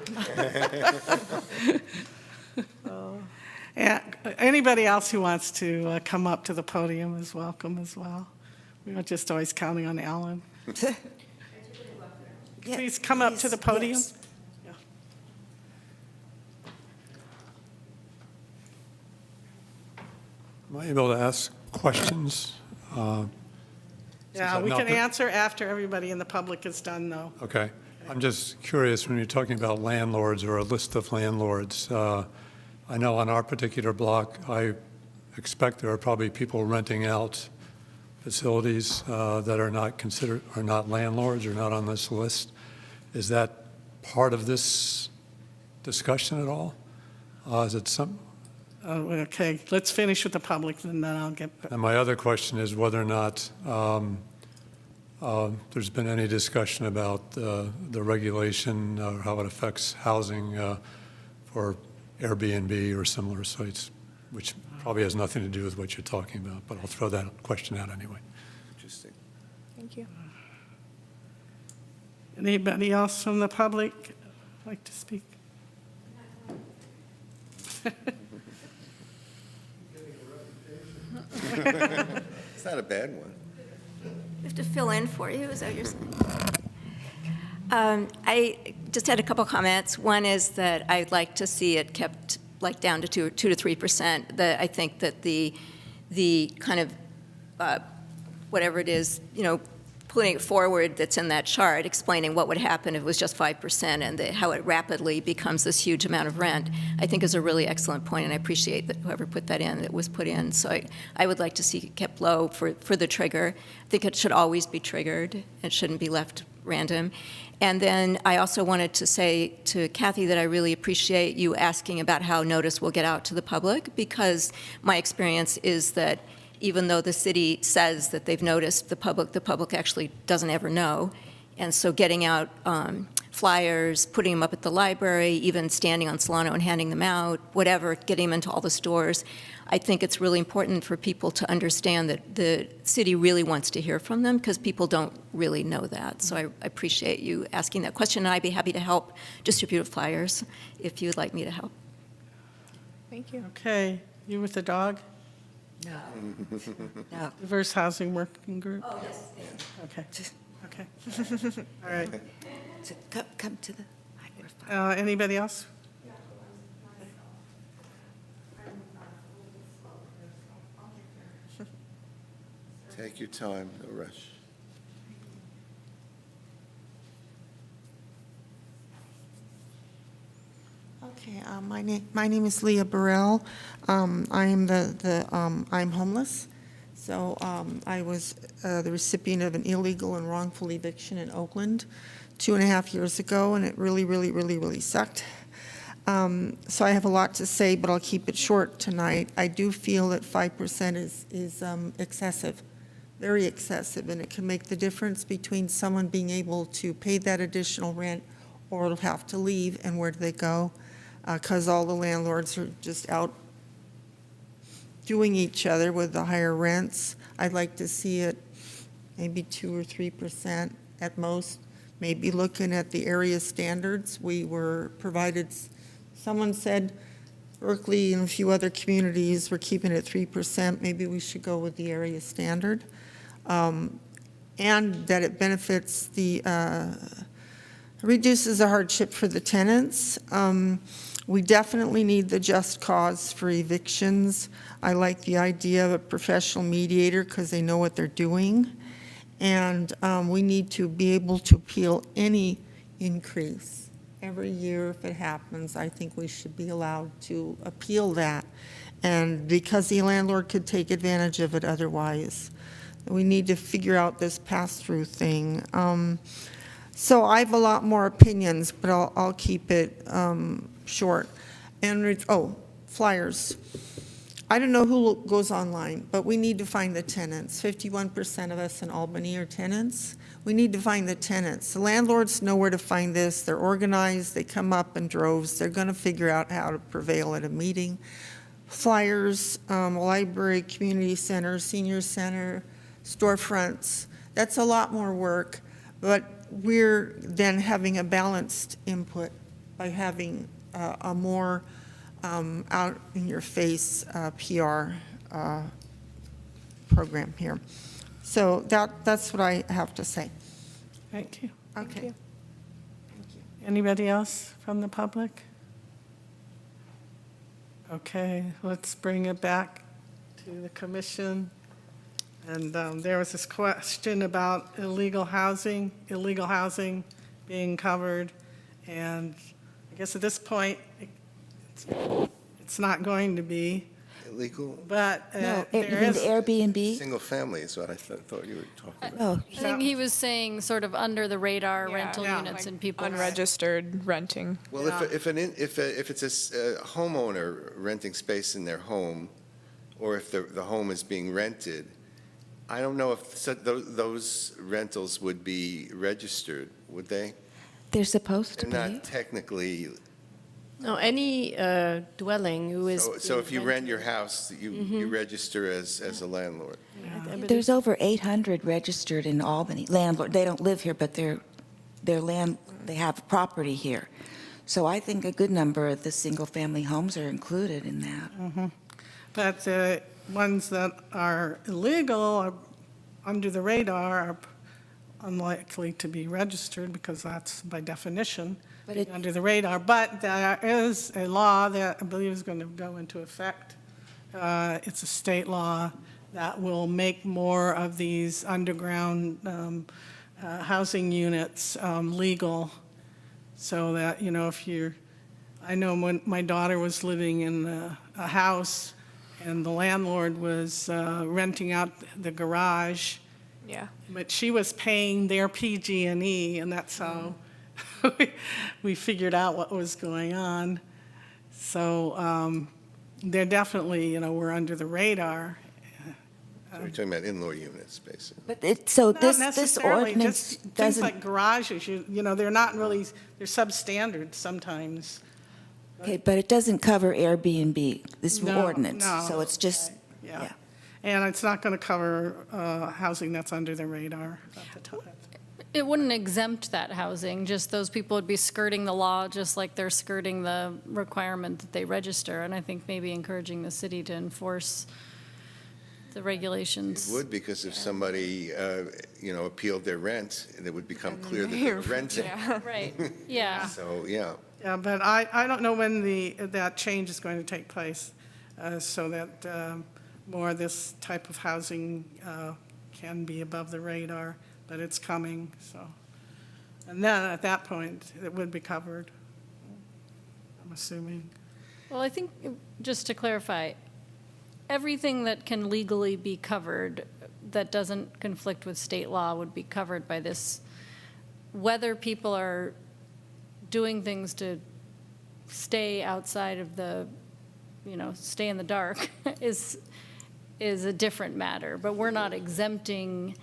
And anybody else who wants to come up to the podium is welcome as well. We're not just always counting on Alan. Yeah, Please come up to the podium. yes. Am I able to ask questions? Yeah, I've we not can been- answer after everybody in the public is done, though. Okay. I'm just curious, when you're talking about landlords or a list of landlords, I know on our particular block, I expect there are probably people renting out facilities that are not landlords or not on this list. Is that part of this discussion at all? Is it some, Okay, let's finish with the public, and then I'll get, and my other question is whether or not there's been any discussion about the regulation or how it affects housing for Airbnb or similar sites, which probably has nothing to do with what you're talking about, but I'll throw that question out anyway. Interesting. Thank you. anybody else from the public like to speak? It's not a bad one. We have to fill in for you, is that what you're saying? I just had a couple comments. One is that I'd like to see it kept like down to 2 to 3%. I think that the kind of, whatever it is, putting it forward that's in that chart, explaining what would happen if it was just 5% and how it rapidly becomes this huge amount of rent, I think is a really excellent point, and I appreciate that whoever put that in, it was put in. So I would like to see it kept low for the trigger. I think it should always be triggered. It shouldn't be left random. And then I also wanted to say to Kathy that I really appreciate you asking about how notice will get out to the public, because my experience is that even though the city says that they've noticed the public actually doesn't ever know. And so getting out flyers, putting them up at the library, even standing on Solano and handing them out, whatever, getting them into all the stores. I think it's really important for people to understand that the city really wants to hear from them, because people don't really know that. So I appreciate you asking that question, and I'd be happy to help distribute flyers if you'd like me to help. Thank you. Okay, you with the dog? No. No. Diverse Housing Working Group? Oh, yes. Okay, okay. All right. So come to the microphone. Anybody else? Take your time, no rush. Okay, my name is Leah Burrell. I am I'm homeless. So I was the recipient of an illegal and wrongful eviction in Oakland 2.5 years ago, and it really sucked. So I have a lot to say, but I'll keep it short tonight. I do feel that 5% is excessive, very excessive, and it can make the difference between someone being able to pay that additional rent or will have to leave, and where do they go? Because all the landlords are just out doing each other with the higher rents. I'd like to see it maybe 2 or 3% at most, maybe looking at the area standards. We were provided, someone said Berkeley and a few other communities were keeping it at 3%. Maybe we should go with the area standard. And that it benefits reduces the hardship for the tenants. We definitely need the just cause for evictions. I like the idea of a professional mediator because they know what they're doing. And we need to be able to appeal any increase. Every year, if it happens, I think we should be allowed to appeal that. And because the landlord could take advantage of it otherwise. We need to figure out this pass-through thing. So I have a lot more opinions, but I'll keep it short. And, flyers. I don't know who goes online, but we need to find the tenants. 51% of us in Albany are tenants. We need to find the tenants. The landlords know where to find this. They're organized. They come up in droves. They're going to figure out how to prevail at a meeting. Flyers, library, community center, senior center, storefronts. That's a lot more work, but we're then having a balanced input by having a more out-in-your-face PR program here. So that's what I have to say. Thank you. Okay. Anybody else from the public? Okay, let's bring it back to the commission. And there was this question about illegal housing being covered. And I guess at this point, it's not going to be, Illegal, No, but you there mean is. the Airbnb? single family is what I thought you were talking about. Oh, I think he was saying sort of under the radar Yeah. rental Yeah. units and people. Unregistered renting. Well, if it's a homeowner renting space in their home, or if the home is being rented, I don't know if those rentals would be registered, would they? they're supposed to They're be. not technically, No, any dwelling who is. so if you being rent rented- your house, you register as a landlord. I believe There's over 800 registered in Albany, landlord. They don't live here, but they have property here. So I think a good number of the single-family homes are included in that. But the ones that are illegal, are under the radar, are unlikely to be registered because that's by definition But it- under the radar. But there is a law that I believe is going to go into effect. It's a state law that will make more of these underground housing units legal, so that, if I know when my daughter was living in a house and the landlord was renting out the garage, Yeah. but she was paying their PG&E, and that's how we figured out what was going on. So they're definitely, we're under the radar. So we're talking about in-law units, basically. But so Not this necessarily, ordinance just things doesn't, like garages, they're not really, they're substandard sometimes. okay, but it doesn't cover Airbnb, this No, ordinance. no. So it's just, Yeah. yeah. And it's not going to cover housing that's under the radar at the time. It wouldn't exempt that housing, just those people would be skirting the law, just like they're skirting the requirement that they register. And I think maybe encouraging the city to enforce the regulations. It would, because if somebody, appealed their rent, it would become clear that they were renting. Right, yeah. So, yeah. Yeah, but I don't know when that change is going to take place, so that more of this type of housing can be above the radar, but it's coming, so. And then, at that point, it would be covered, I'm assuming. Well, I think, just to clarify, everything that can legally be covered that doesn't conflict with state law would be covered by this. Whether people are doing things to stay outside of the, stay in the dark is a different matter. But we're not exempting,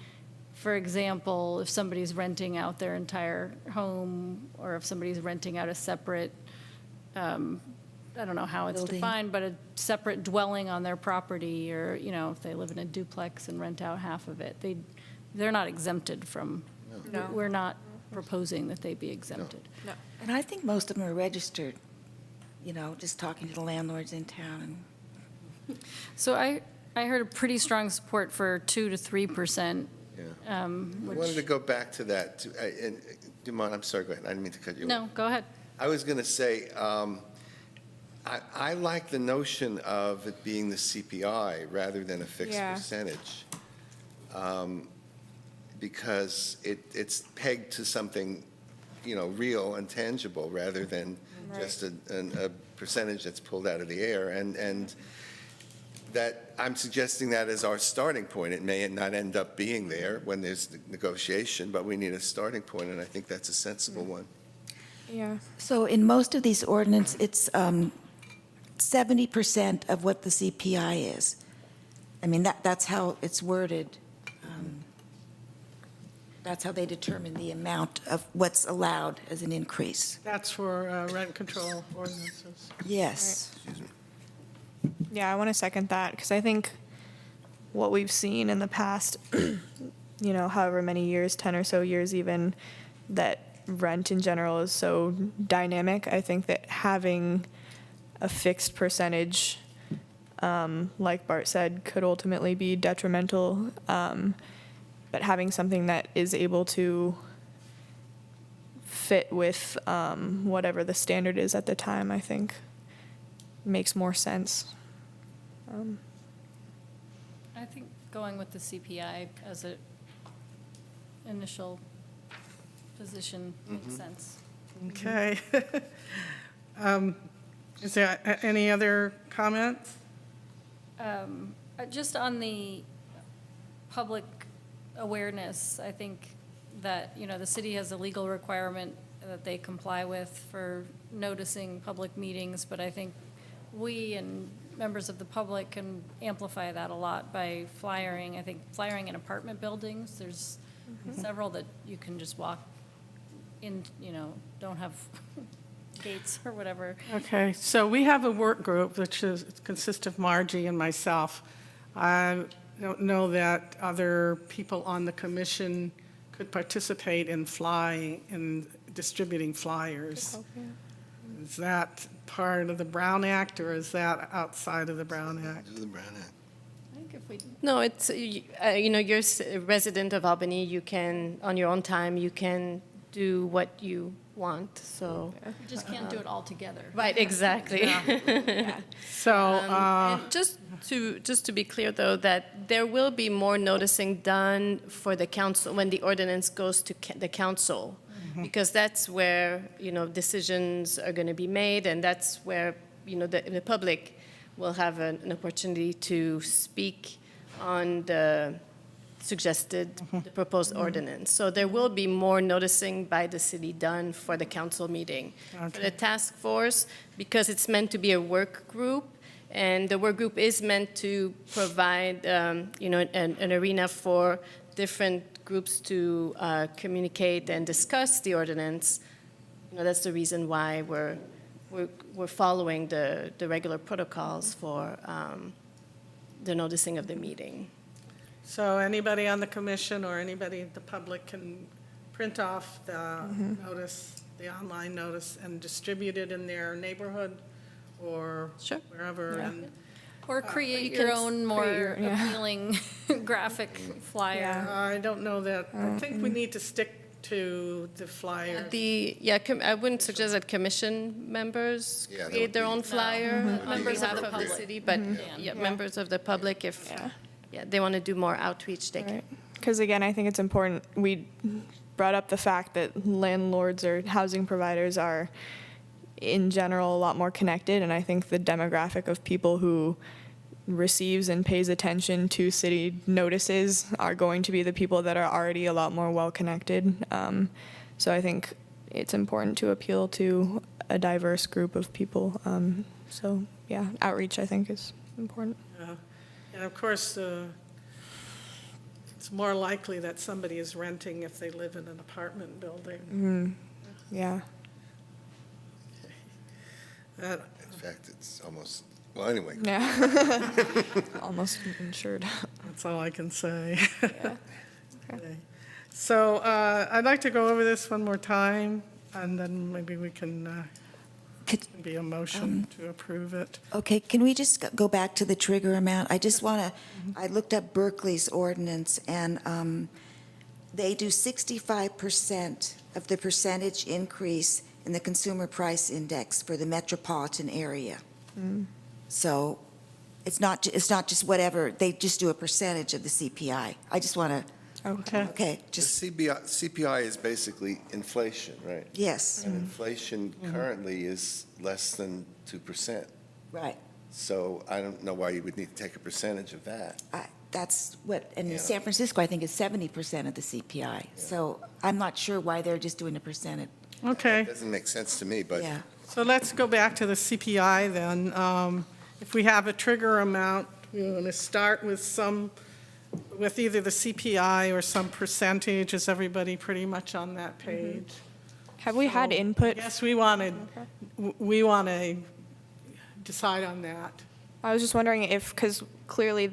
for example, if somebody's renting out their entire home, or if somebody's renting out a separate, I don't know how it's Building. defined, but a separate dwelling on their property, or, if they live in a duplex and rent out half of it, they're not exempted from, we're not proposing that they be exempted. And I think most of them are registered, just talking to the landlords in town. So I heard a pretty strong support for 2 to 3%. Yeah. I wanted to go back to that, and Dumont, I'm sorry, go ahead, I didn't mean to cut you off. No, go ahead. I was going to say, I like the notion of it being the CPI rather than a fixed Yeah. percentage, because it's pegged to something, real and tangible, rather than just a percentage that's pulled out of the air. And that, I'm suggesting that as our starting point. It may not end up being there when there's negotiation, but we need a starting point, and I think that's a sensible one. Yeah. So in most of these ordinance, it's 70% of what the CPI is. I mean, that's how it's worded. That's how they determine the amount of what's allowed as an increase. That's for rent control ordinances. Yes. Yeah, I want to second that because I think what we've seen in the past, however many years, 10 or so years even, that rent in general is so dynamic. I think that having a fixed percentage, like Bart said, could ultimately be detrimental. But having something that is able to fit with whatever the standard is at the time, I think, makes more sense. I think going with the CPI as an initial position makes sense. Okay. Is there any other comments? Just on the public awareness, I think that, the city has a legal requirement that they comply with for noticing public meetings, but I think we and members of the public can amplify that a lot by flyering. I think flyering in apartment buildings, there's several that you can just walk in, don't have gates or whatever. Okay, so we have a work group which consists of Margie and myself. I don't know that other people on the commission could participate in distributing flyers. Is that part of the Brown Act, or is that outside of the Brown Act? Do the Brown Act. I think if we, No, it's, you're a resident of Albany, you can, on your own time, you can do what you want, so. we just can't do it all together. Right, exactly. So, And just to be clear, though, that there will be more noticing done for the council when the ordinance goes to the council, because that's where, decisions are going to be made, and that's where, the public will have an opportunity to speak on the the proposed ordinance. So there will be more noticing by the city done for the council meeting. For the task force, because it's meant to be a work group, And the work group is meant to provide, an arena for different groups to communicate and discuss the ordinance. That's the reason why we're following the regular protocols for the noticing of the meeting. So anybody on the commission or anybody in the public can print off the notice, the online notice, and distribute it in their neighborhood or Sure. wherever. Yeah. And Or create you your can own create more your- yeah. appealing graphic flyer. I don't know that, I think we need to stick to the flyer. I wouldn't suggest that commission members Yeah, that create would their be- own flyer on Members of behalf the of the public. city, but members of the public, if they want to do more outreach, they can. Right. Because again, I think it's important, we brought up the fact that landlords or housing providers are, in general, a lot more connected, and I think the demographic of people who receives and pays attention to city notices are going to be the people that are already a lot more well-connected. So I think it's important to appeal to a diverse group of people. So, yeah, outreach, I think, is important. And of course, it's more likely that somebody is renting if they live in an apartment building. Yeah. That- In fact, it's almost, well, anyway. Yeah. Almost insured. That's all I can say. Okay. So I'd like to go over this one more time, and then maybe we can, Could- be a motion to approve it. Okay, can we just go back to the trigger amount? I just want to, I looked up Berkeley's ordinance, and they do 65% of the percentage increase in the consumer price index for the metropolitan area. So it's not just whatever, they just do a percentage of the CPI. I just want to, Okay. okay, The just, CPI is basically inflation, right? yes, And inflation currently is less than 2%. right. So I don't know why you would need to take a percentage of that. That's what, and Yeah. in San Francisco, I think it's 70% of the CPI. So I'm not sure why they're just doing a percentage. Okay. It doesn't make sense to me, but Yeah. So let's go back to the CPI then. If we have a trigger amount, we're going to start with either the CPI or some percentage. Is everybody pretty much on that page? Have we had So, input? Yes, we want to decide on that. I was just wondering if, because clearly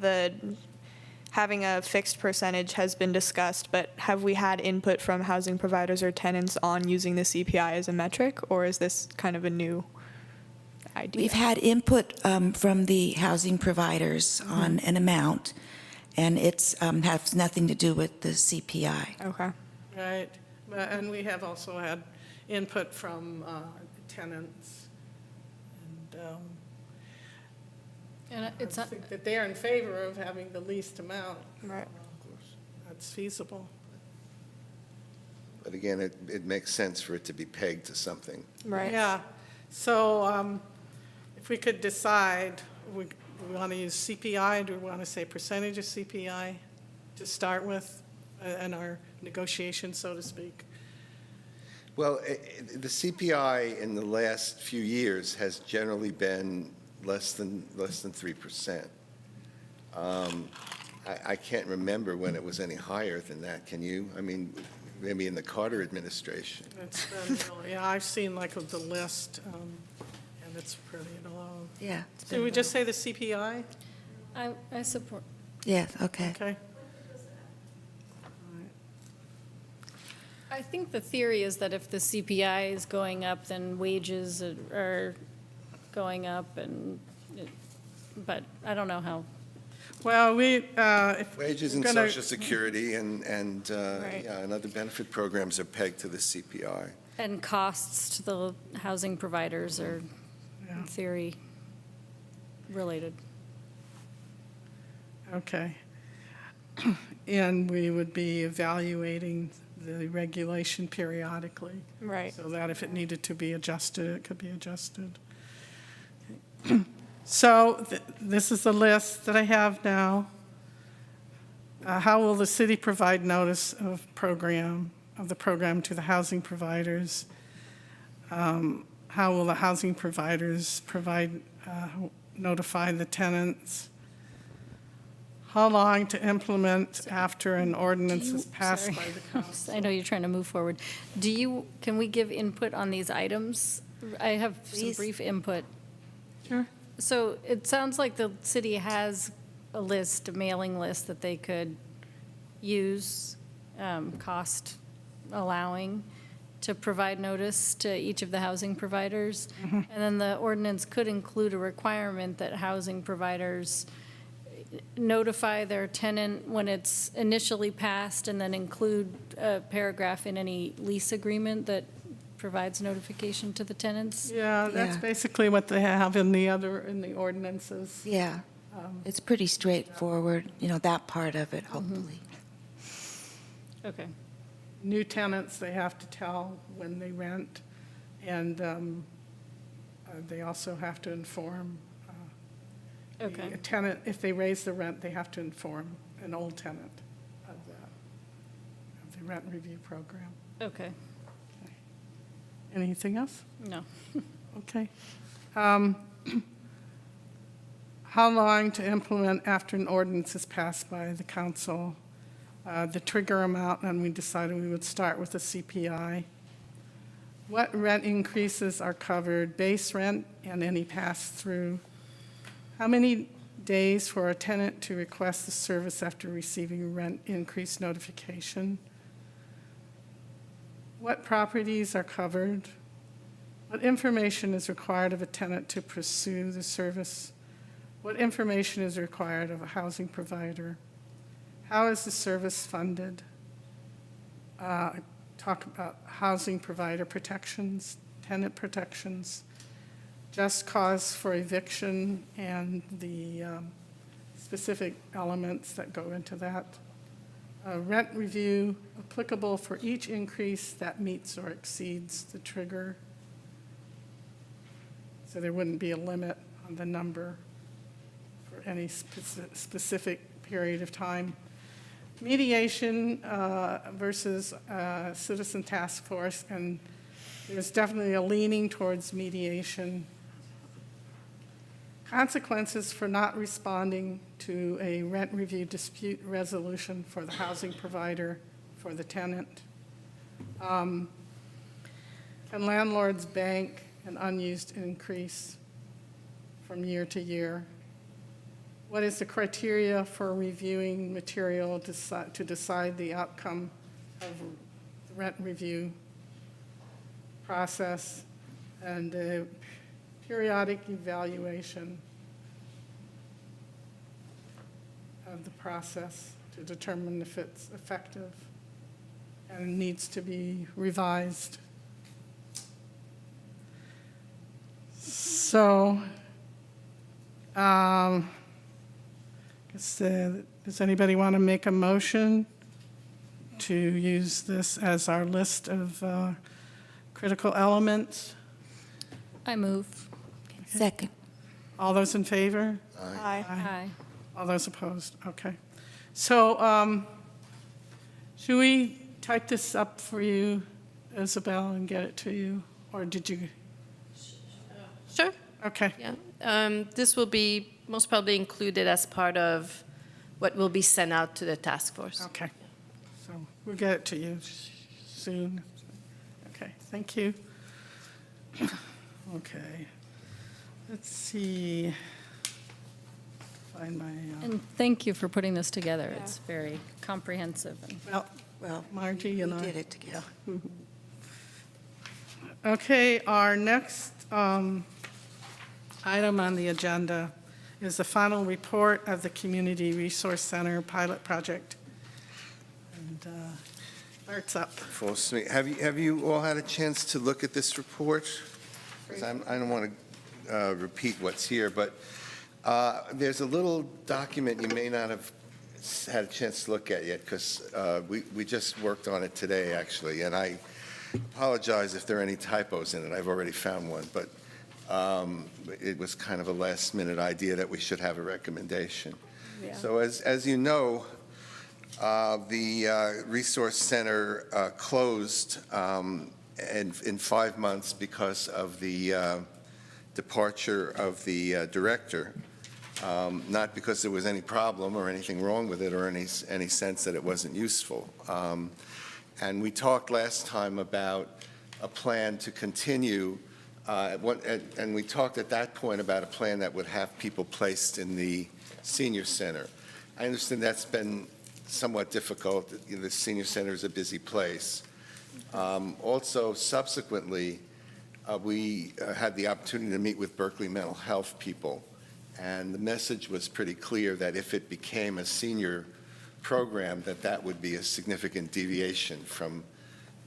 having a fixed percentage has been discussed, but have we had input from housing providers or tenants on using the CPI as a metric, or is this kind of a new idea? We've had input from the housing providers on an amount, and it's has nothing to do with the CPI. Okay. Right, and we have also had input from tenants. And it's I not, think that they're in favor of having the least amount Right. that's feasible. But again, it makes sense for it to be pegged to something. Right. Yeah, so if we could decide, do we want to use CPI, do we want to say percentage of CPI to start with in our negotiation, so to speak? Well, the CPI in the last few years has generally been less than 3%. I can't remember when it was any higher than that. Can you? I mean, maybe in the Carter administration. It's been, yeah, I've seen like the list, and it's pretty low. Yeah. So we just say the CPI? I support. Yes, okay. Okay. I think the theory is that if the CPI is going up, then wages are going up, but I don't know how. Well, if. Wages we're and gonna- Social Security and Right. yeah, and other benefit programs are pegged to the CPI. And costs to the housing providers are, Yeah. in theory, related. Okay. And we would be evaluating the regulation periodically, Right. so that if it needed to be adjusted, it could be adjusted. So this is the list that I have now. How will the city provide notice of the program to the housing providers? How will the housing providers provide notify the tenants. How long to implement after an ordinance is passed sorry. by the council? I know you're trying to move forward. Can we give input on these items? I have some Please. brief input. Sure. So it sounds like the city has a list, a mailing list that they could use, cost allowing, to provide notice to each of the housing providers. And then the ordinance could include a requirement that housing providers notify their tenant when it's initially passed, and then include a paragraph in any lease agreement that provides notification to the tenants. Yeah, that's Yeah. basically what they have in the ordinances. Yeah, it's pretty straightforward, that part of it, hopefully. Okay. New tenants, they have to tell when they rent, and they also have to inform Okay. a tenant, if they raise the rent, they have to inform an old tenant of that, of the rent review program. Okay. Anything else? No. Okay. How long to implement after an ordinance is passed by the council? The trigger amount, and we decided we would start with the CPI. What rent increases are covered, base rent and any pass-through? How many days for a tenant to request the service after receiving rent increase notification? What properties are covered? What information is required of a tenant to pursue the service? What information is required of a housing provider? How is the service funded? Talk about housing provider protections, tenant protections, just cause for eviction, and the specific elements that go into that. Rent review applicable for each increase that meets or exceeds the trigger. So there wouldn't be a limit on the number for any specific period of time. Mediation versus citizen task force, and there's definitely a leaning towards mediation. Consequences for not responding to a rent review dispute resolution for the housing provider, for the tenant. Can landlords bank an unused increase from year to year? What is the criteria for reviewing material to decide the outcome of the rent review process? And a periodic evaluation of the process to determine if it's effective and needs to be revised. So, does anybody want to make a motion to use this as our list of critical elements? I move. Second. All those in favor? Aye. Aye. All those opposed? Okay. So should we type this up for you, Isabel, and get it to you? Or did you? Sure. Okay. Yeah. This will be most probably included as part of what will be sent out to the task force. Okay. So we'll get it to you soon. Okay, thank you. Okay. Let's see. Find my, And thank you for putting this together. It's very comprehensive. And well, Margie and I. We did it together. Okay, our next item on the agenda is the final report of the Community Resource Center pilot project. And Art's up. Full swing. Have you all had a chance to look at this report? 'Cause I don't want to repeat what's here, but there's a little document you may not have had a chance to look at yet, because we just worked on it today, actually, and I apologize if there are any typos in it. I've already found one, but it was kind of a last-minute idea that we should have a recommendation. So as you know, the Resource Center closed in 5 months because of the departure of the director, not because there was any problem or anything wrong with it or any sense that it wasn't useful. And we talked last time about a plan to continue, and we talked at that point about a plan that would have people placed in the senior center. I understand that's been somewhat difficult. The senior center is a busy place. Also, subsequently, we had the opportunity to meet with Berkeley mental health people, and the message was pretty clear that if it became a senior program, that would be a significant deviation from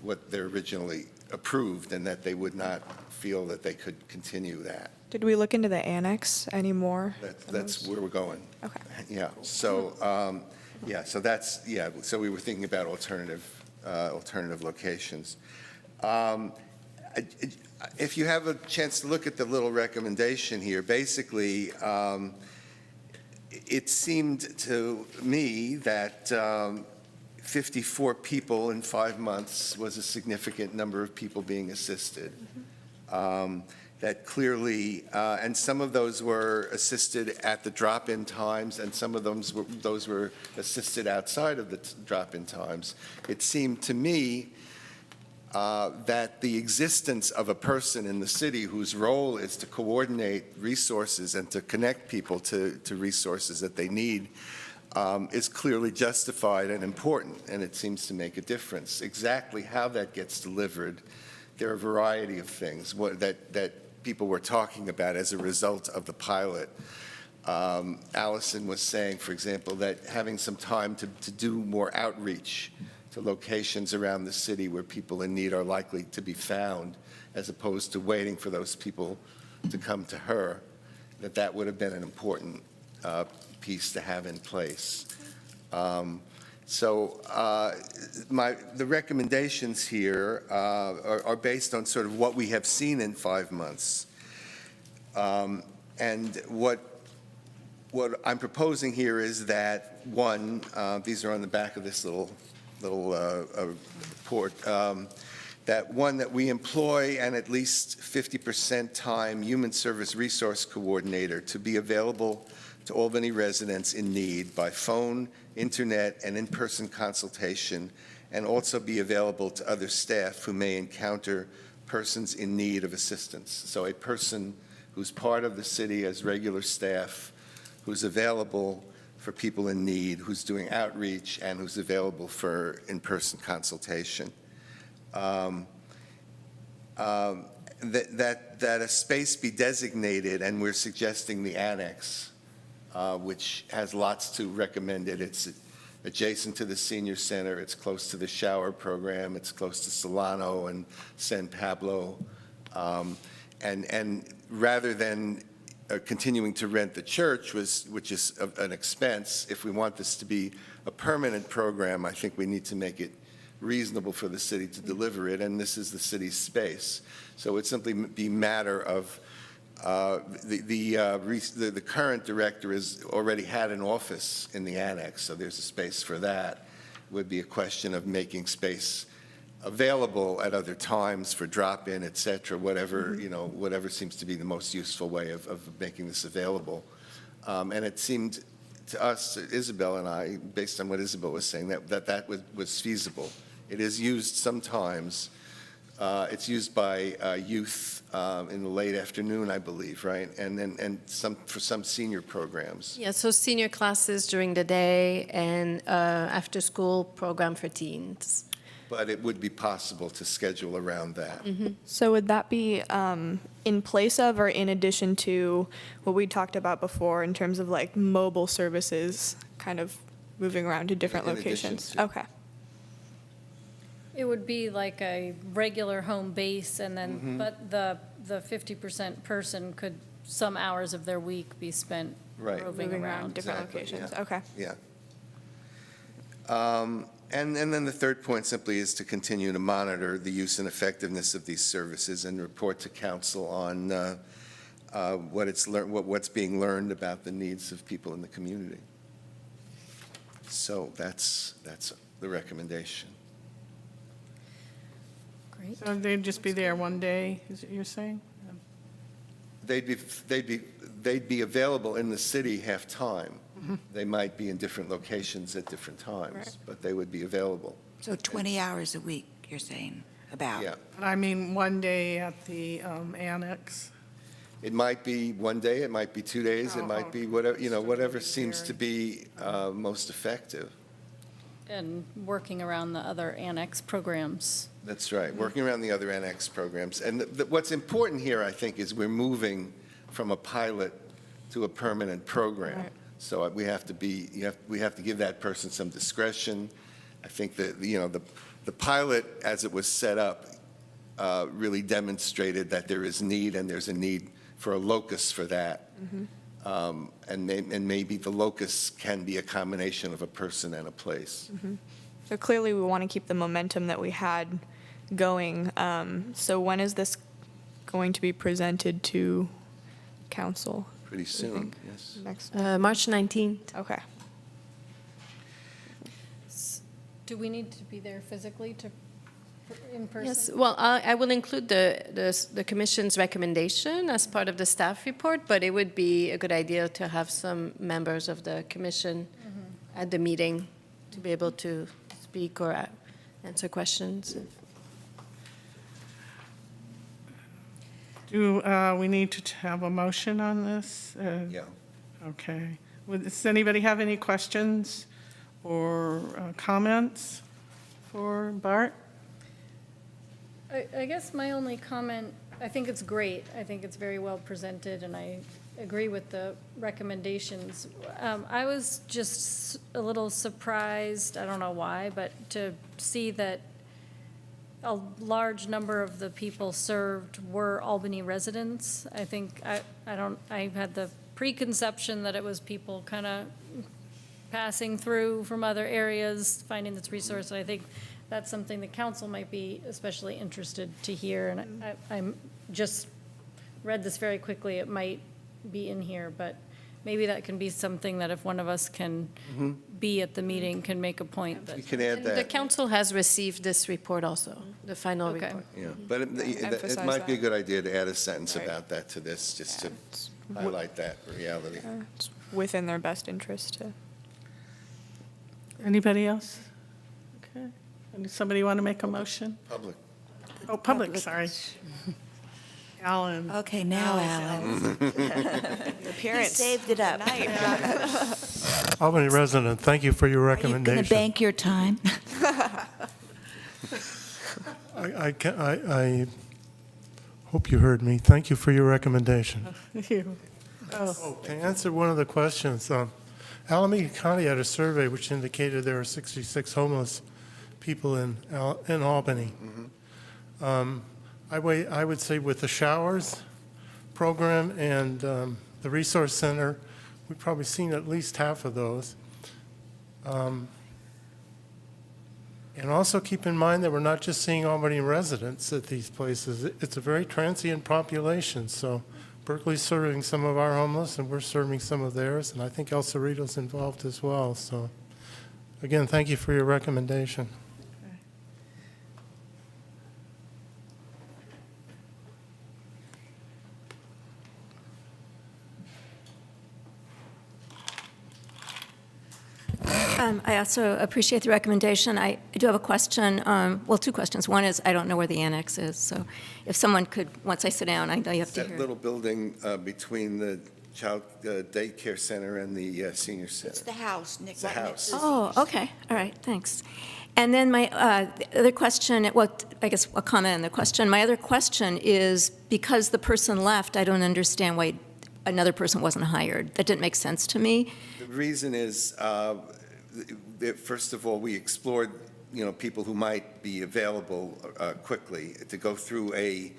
what they originally approved, and that they would not feel that they could continue that. Did we look into the annex anymore? That's where we're going. Okay. Yeah, so, so we were thinking about alternative locations. If you have a chance to look at the little recommendation here, basically, it seemed to me that 54 people in 5 months was a significant number of people being assisted. That clearly, and some of those were assisted at the drop-in times, and some of those were assisted outside of the drop-in times. It seemed to me that the existence of a person in the city whose role is to coordinate resources and to connect people to resources that they need is clearly justified and important, and it seems to make a difference. Exactly how that gets delivered, there are a variety of things that people were talking about as a result of the pilot. Allison was saying, for example, that having some time to do more outreach to locations around the city where people in need are likely to be found, as opposed to waiting for those people to come to her, that would have been an important piece to have in place. The recommendations here are based on sort of what we have seen in 5 months. And what I'm proposing here is that, one, these are on the back of this little report, that we employ an at least 50% time human service resource coordinator to be available to Albany residents in need by phone, internet, and in-person consultation, and also be available to other staff who may encounter persons in need of assistance. So a person who's part of the city as regular staff, who's available for people in need, who's doing outreach, and who's available for in-person consultation. That a space be designated, and we're suggesting the annex, which has lots to recommend it. It's adjacent to the senior center, it's close to the shower program, it's close to Solano and San Pablo. And rather than continuing to rent the church, which is an expense, if we want this to be a permanent program, I think we need to make it reasonable for the city to deliver it, and this is the city's space. So it simply be a matter of the current director has already had an office in the annex, so there's a space for that. It would be a question of making space available at other times for drop-in, et cetera, whatever, whatever seems to be the most useful way of making this available. And it seemed to us, Isabel and I, based on what Isabel was saying, that was feasible. It is used sometimes. It's used by youth in the late afternoon, I believe, right? And for some senior programs. Yeah, so senior classes during the day and after-school program for teens. But it would be possible to schedule around that. So would that be in place of or in addition to what we talked about before in terms of like mobile services kind of moving around to different In addition locations? to. Okay. It would be like a regular home base, and then, but the 50% person could, some hours of their week be spent Right. roving around. different Exactly, locations. yeah. Okay. Yeah. And then the third point simply is to continue to monitor the use and effectiveness of these services and report to council on what's being learned about the needs of people in the community. So that's the recommendation. Great. So they'd just be there one day, is what you're saying? they'd be available in the city half-time. They might be in different locations at different times, Right. but they would be available. So 20 hours a week, you're saying, about? Yeah. And I mean, one day at the annex. It might be one day, it might be 2 days, it might be whatever, whatever seems to be most effective. And working around the other annex programs. That's right, working around the other annex programs. And what's important here, I think, is we're moving from a pilot to a permanent program. Right. So we have to we have to give that person some discretion. I think that, the pilot, as it was set up, really demonstrated that there is need, and there's a need for a locus for that. And maybe the locus can be a combination of a person and a place. So clearly, we want to keep the momentum that we had going. So when is this going to be presented to council? Pretty soon, yes. Next. March 19th. Okay. Do we need to be there physically in person? Yes, well, I will include the commission's recommendation as part of the staff report, but it would be a good idea to have some members of the commission at the meeting to be able to speak or answer questions. Do we need to have a motion on this? Yeah. Okay. Does anybody have any questions or comments for Bart? I guess my only comment, I think it's great. I think it's very well presented, and I agree with the recommendations. I was just a little surprised, I don't know why, but to see that a large number of the people served were Albany residents. I think, I had the preconception that it was people kind of passing through from other areas, finding this resource. And I think that's something the council might be especially interested to hear. And I'm just read this very quickly. It might be in here, but maybe that can be something that if one of us can be at the meeting, can make a point that. We can add And the that. council has received this report also, the final Okay. report. Yeah, but it Emphasize might be a that. good idea to add a sentence Right. about that to this, just to highlight that reality. It's within their best interest to. Anybody else? Okay. And somebody want to make a motion? Public. Oh, public, sorry. Alan. Okay, now, Alan. He Appearance. saved it up. Albany resident, thank you for your Are you going recommendation. to bank your time? I hope you heard me. Thank you for your recommendation. You. Oh, to answer one of the questions, Alameda County had a survey which indicated there are 66 homeless people in Albany. I would say with the showers program and the resource center, we've probably seen at least half of those. And also keep in mind that we're not just seeing Albany residents at these places. It's a very transient population, so Berkeley's serving some of our homeless, and we're serving some of theirs, and I think El Cerrito's involved as well. So, again, thank you for your recommendation. I also appreciate the recommendation. I do have a question, well, two questions. One is, I don't know where the annex is, so if someone could, once I sit down, I know you have to That hear. little building between the child daycare center and the senior It's center. the house, Nick. It's the right next house. to- Oh, okay, all right, thanks. And then my the other question, well, I guess a comment on the question. My other question is, because the person left, I don't understand why another person wasn't hired. That didn't make sense to me. The reason is, first of all, we explored, people who might be available quickly to go through a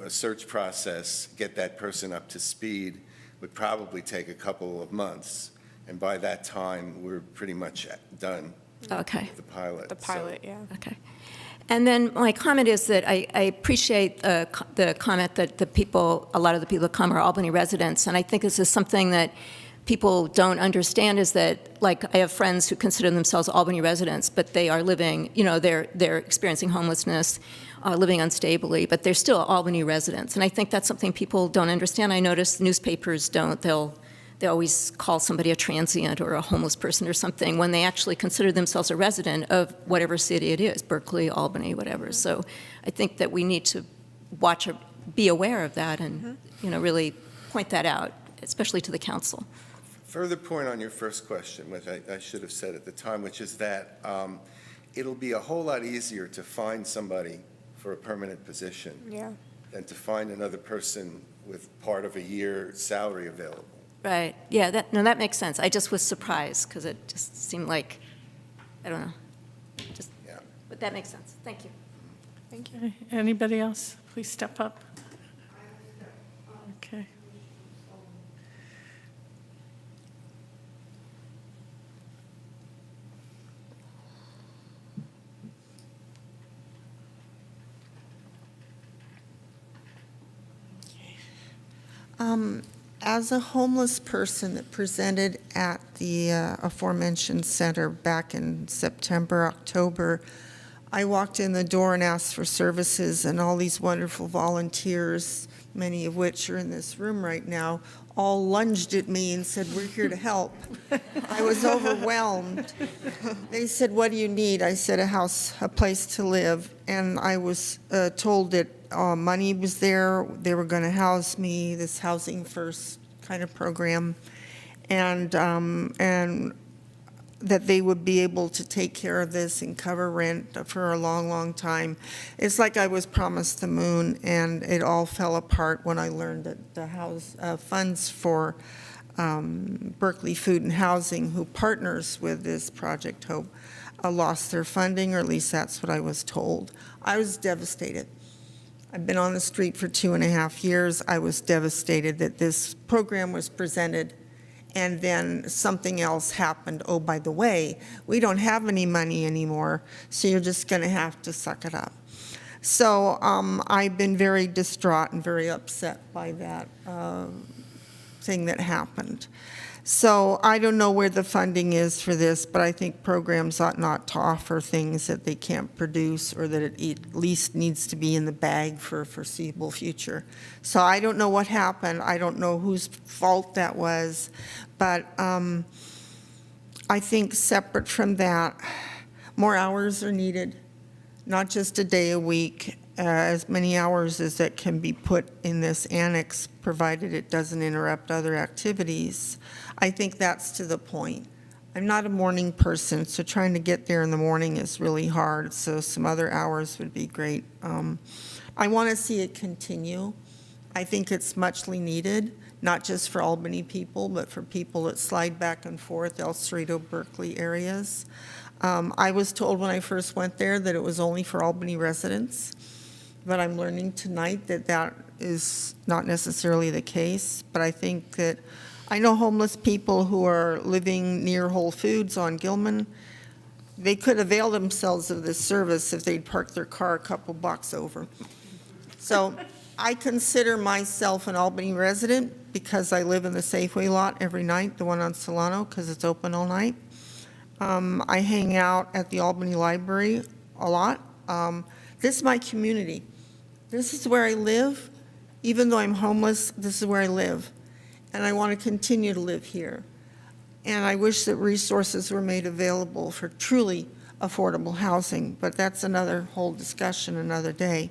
search process, get that person up to speed, would probably take a couple of months. And by that time, we're pretty much done Okay. with the pilot. The pilot, yeah. Okay. And then my comment is that I appreciate the comment that a lot of the people that come are Albany residents, and I think this is something that people don't understand, is that, like, I have friends who consider themselves Albany residents, but they are living, they're experiencing homelessness living unstably, but they're still Albany residents. And I think that's something people don't understand. I notice newspapers don't. They always call somebody a transient or a homeless person or something when they actually consider themselves a resident of whatever city it is, Berkeley, Albany, whatever. So I think that we need to be aware of that and, really point that out, especially to the council. Further point on your first question, which I should have said at the time, which is that it'll be a whole lot easier to find somebody for a permanent position Yeah. than to find another person with part of a year's salary available. Right, yeah, that makes sense. I just was surprised because it just seemed like, I don't know, Yeah. but that makes sense. Thank you. Thank you. Okay, anybody else? Please step up. Okay. As a homeless person that presented at the aforementioned center back in September, October, I walked in the door and asked for services, and all these wonderful volunteers, many of which are in this room right now, all lunged at me and said, "We're here to help." I was overwhelmed. They said, "What do you need?" I said, "A house, a place to live." And I was told that money was there, they were going to house me, this Housing First kind of program, and that they would be able to take care of this and cover rent for a long, long time. It's like I was promised the moon, and it all fell apart when I learned that the funds for Berkeley Food and Housing, who partners with this Project Hope, lost their funding, or at least that's what I was told. I was devastated. I've been on the street for 2.5 years. I was devastated that this program was presented and then something else happened. Oh, by the way, we don't have any money anymore, so you're just going to have to suck it up. So I've been very distraught and very upset by that thing that happened. So I don't know where the funding is for this, but I think programs ought not to offer things that they can't produce or that it at least needs to be in the bag for a foreseeable future. So I don't know what happened. I don't know whose fault that was, but I think separate from that, more hours are needed, not just a day a week, as many hours as that can be put in this annex, provided it doesn't interrupt other activities. I think that's to the point. I'm not a morning person, so trying to get there in the morning is really hard, so some other hours would be great. I want to see it continue. I think it's muchly needed, not just for Albany people, but for people that slide back and forth, El Cerrito, Berkeley areas. I was told when I first went there that it was only for Albany residents, but I'm learning tonight that that is not necessarily the case. But I think that I know homeless people who are living near Whole Foods on Gilman. They could avail themselves of this service if they'd parked their car a couple blocks over. So I consider myself an Albany resident because I live in the Safeway lot every night, the one on Solano, because it's open all night. I hang out at the Albany Library a lot. This is my community. This is where I live. Even though I'm homeless, this is where I live. And I want to continue to live here. And I wish that resources were made available for truly affordable housing, but that's another whole discussion another day.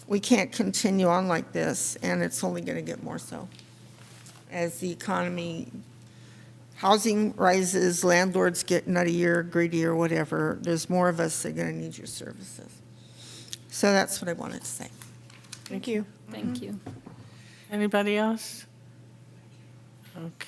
We can't continue on like this, and it's only going to get more so. As the economy, housing rises, landlords get nuttier, greedier, whatever, there's more of us that are going to need your services. So that's what I wanted to say. Thank you. Thank you. Anybody else? Okay.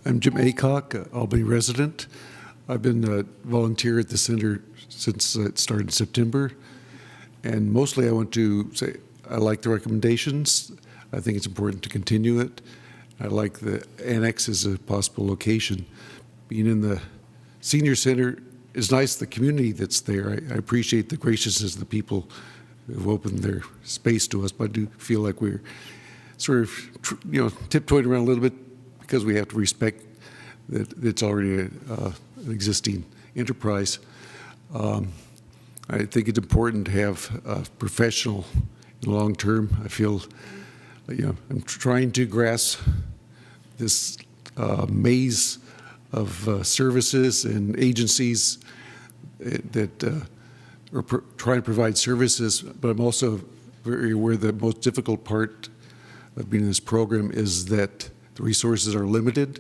I'm Jim Aycock, Albany resident. I've been a volunteer at the center since it started in September. And mostly I want to say I like the recommendations. I think it's important to continue it. I like the annex as a possible location. Being in the senior center it's nice, the community that's there. I appreciate the graciousness of the people who've opened their space to us, but I do feel like we're sort of, tiptoeing around a little bit because we have to respect that it's already an existing enterprise. I think it's important to have a professional in the long term. I feel, I'm trying to grasp this maze of services and agencies that are trying to provide services, but I'm also very aware the most difficult part of being in this program is that the resources are limited.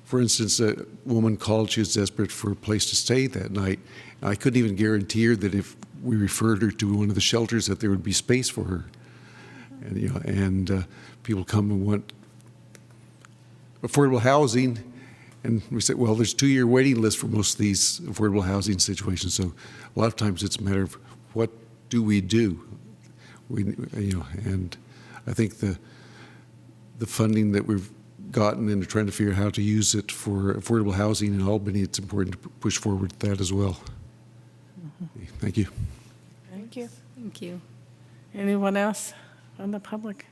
For instance, a woman called, she was desperate for a place to stay that night. I couldn't even guarantee her that if we referred her to one of the shelters that there would be space for her. And people come and want affordable housing, and we say, well, there's a 2-year waiting list for most of these affordable housing situations. So a lot of times it's a matter of what do we do? And I think the funding that we've gotten and trying to figure out how to use it for affordable housing in Albany, it's important to push forward that as well. Thank you. Thank you. Thank you. Anyone else on the public?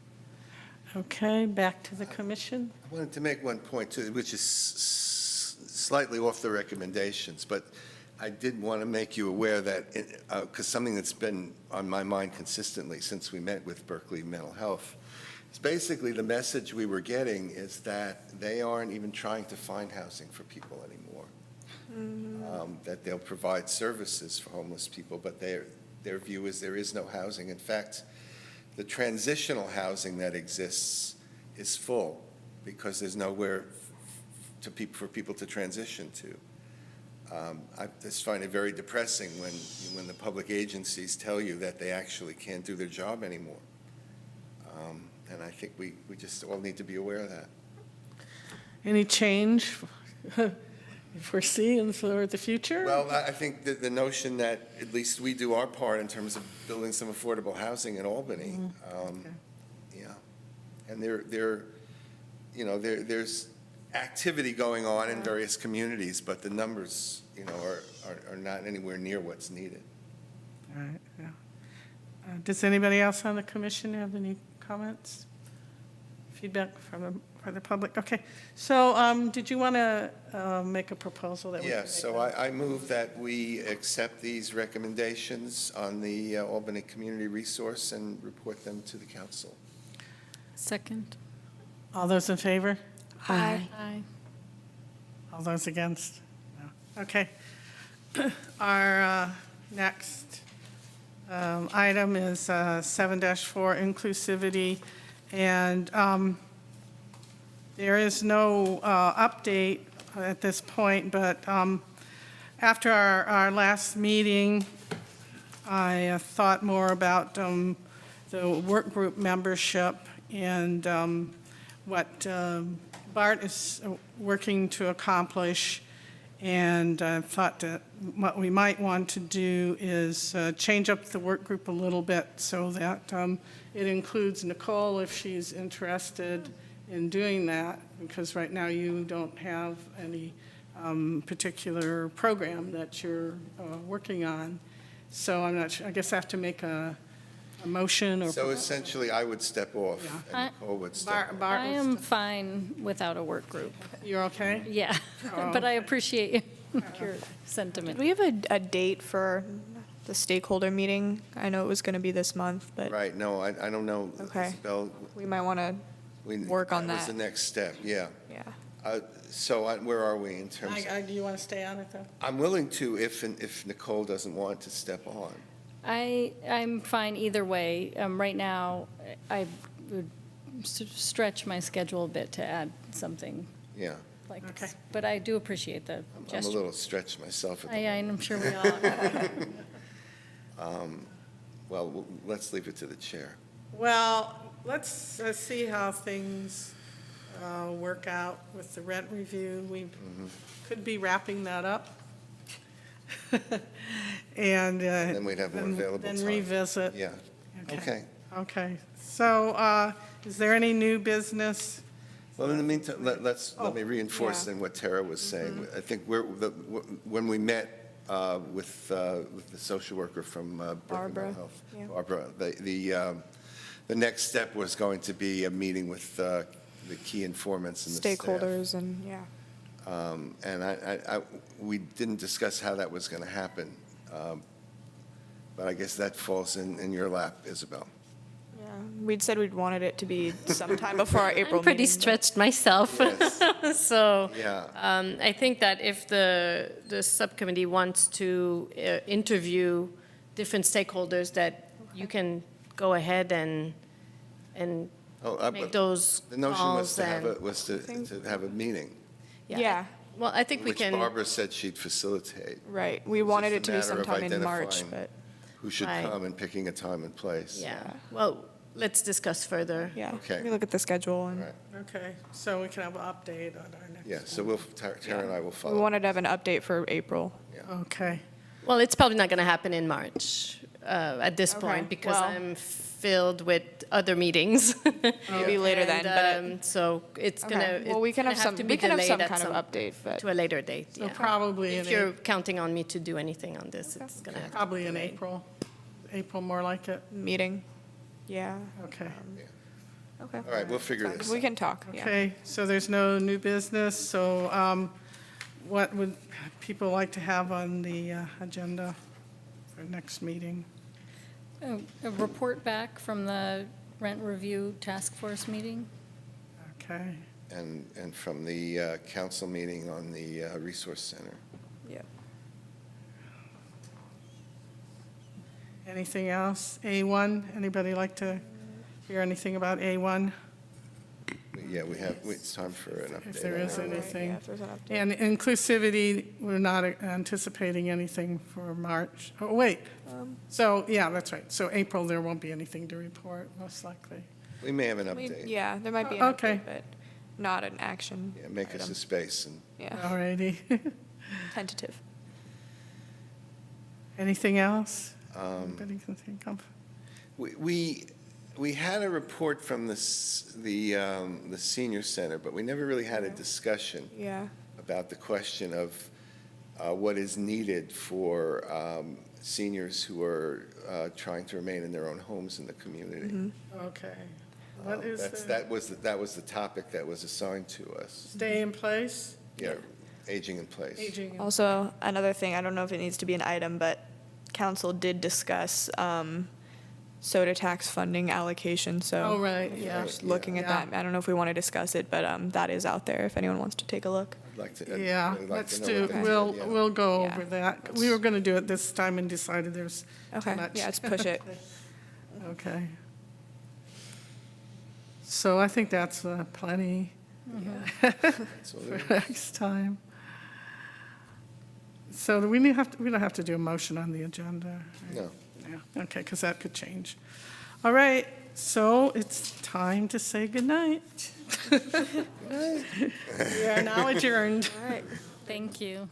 Okay, back to the commission. I wanted to make one point too, which is slightly off the recommendations, but I did want to make you aware that, because something that's been on my mind consistently since we met with Berkeley Mental Health, it's basically the message we were getting is that they aren't even trying to find housing for people anymore. That they'll provide services for homeless people, but their view is there is no housing. In fact, the transitional housing that exists is full because there's nowhere for people to transition to. I just find it very depressing when the public agencies tell you that they actually can't do their job anymore. And I think we just all need to be aware of that. Any change foresee for the future? Well, I think that the notion that at least we do our part in terms of building some affordable housing in Albany, yeah. And there's activity going on in various communities, but the numbers, are not anywhere near what's needed. All right, yeah. Does anybody else on the commission have any comments? Feedback from the public? Okay, so did you want to make a proposal that we? Yeah, so I move that we accept these recommendations on the Albany Community Resource and report them to the council. Second. All those in favor? Aye. Aye. All those against? No. Okay. Our next item is 7-4, inclusivity. And there is no update at this point, but after our last meeting, I thought more about the work group membership and what Bart is working to accomplish. And I thought that what we might want to do is change up the work group a little bit so that it includes Nicole if she's interested in doing that, because right now you don't have any particular program that you're working on. So I'm not sure, I guess I have to make a motion or. So essentially, I would step off Yeah. and Nicole would step off. Bart I was- am fine without a work group. You're okay? Yeah, but I appreciate your sentiment. Do we have a date for the stakeholder meeting? I know it was going to be this month, but Right, no, I don't know. Okay. Isabel, we might want to, we- Work on That was that. the next step, yeah. yeah. So where are we in terms? Do you want to stay on it, though? I'm willing to if Nicole doesn't want to step on. I'm fine either way. Right now, I would stretch my schedule a bit to add something Yeah, like Okay. this. But I do appreciate the I'm a gesture. little stretched myself at the moment. I'm sure we all are. Well, let's leave it to the chair. Well, let's see how things work out with the rent review. We could be wrapping that up. And Then we'd have more available then time. revisit. Yeah, okay. Okay, so is there any new business Well, in the meantime, let me reinforce yeah. then what Tara was saying. I think when we met with the social worker from Brooklyn Barbara, Mental Health, yeah. Barbara, the next step was going to be a meeting with the key informants and the staff. Stakeholders and, yeah. And we didn't discuss how that was going to happen, but I guess that falls in your lap, Isabel. Yeah, we'd said we'd wanted it to be sometime before our April meeting. I'm pretty but- stretched myself. Yes. So Yeah. I think that if the subcommittee wants to interview different stakeholders, that you can go ahead and make those The notion was calls to have and, to have a meeting, Yeah, well, I think we which can. Barbara said she'd facilitate. right. We It's wanted just it to a be matter of sometime in March, identifying but, Who should Right. come and picking a time and place. Yeah, well, let's discuss further. yeah. Okay. We look at the schedule and Right. Okay, so we can have an update on our next. Yeah, so Tara and I will we follow. wanted to have an update for April. Okay, Well, it's probably not going to happen in March at this Okay, point because well- I'm filled with other meetings. Maybe later then, And, but so it's okay. gonna. Well, we it's can gonna have some, to we be can have delayed some at kind of update, but, to a later date. so Yeah. probably If in, you're counting on me to do anything on this, it's going to have to probably be in delayed. April more like it, meeting, yeah. okay. Okay. All right, we'll figure this We out. can talk, yeah. Okay, so there's no new business, so what would people like to have on the agenda for next meeting? A report back from the rent review task force meeting? Okay, And from the council meeting on the resource center. Yeah. anything else? A1, anybody like to hear anything about A1? Yeah, it's time for an update. If there on is that. anything. Yeah, if there's an update. And inclusivity, we're not anticipating anything for March. Oh, wait, so, yeah, that's right. So April, there won't be anything to report, most likely. We may have an We- update. Yeah, there might be an Okay. update, but not an action. Yeah, make us item. a space and Yeah, All righty. tentative. Anything else? Um, Anybody can think of? We had a report from the senior center, but we never really had a discussion Yeah, about the question of what is needed for seniors who are trying to remain in their own homes in the community. Okay. What is That was the topic that was assigned to us. Stay in place? Yeah, aging in place. Aging in also, another thing, I don't know if it needs to be an item, but council did discuss soda tax funding allocation, so. Oh, right, if yeah. we're just looking at Yeah. that, I don't know if we want to discuss it, but that is out there if anyone wants to take a look. I'd like to. Yeah, I'd like let's to know do, what they we'll, did, yeah. we'll go Yeah. over that. We were going to do it this time and decided there's too Okay, much. yeah, let's push it. Okay. So I think that's plenty So for next time. So do we don't have to do a motion on the agenda? right? No. Yeah, okay, because that could change. All right, so it's time to say goodnight. We are now adjourned. All right. Thank you.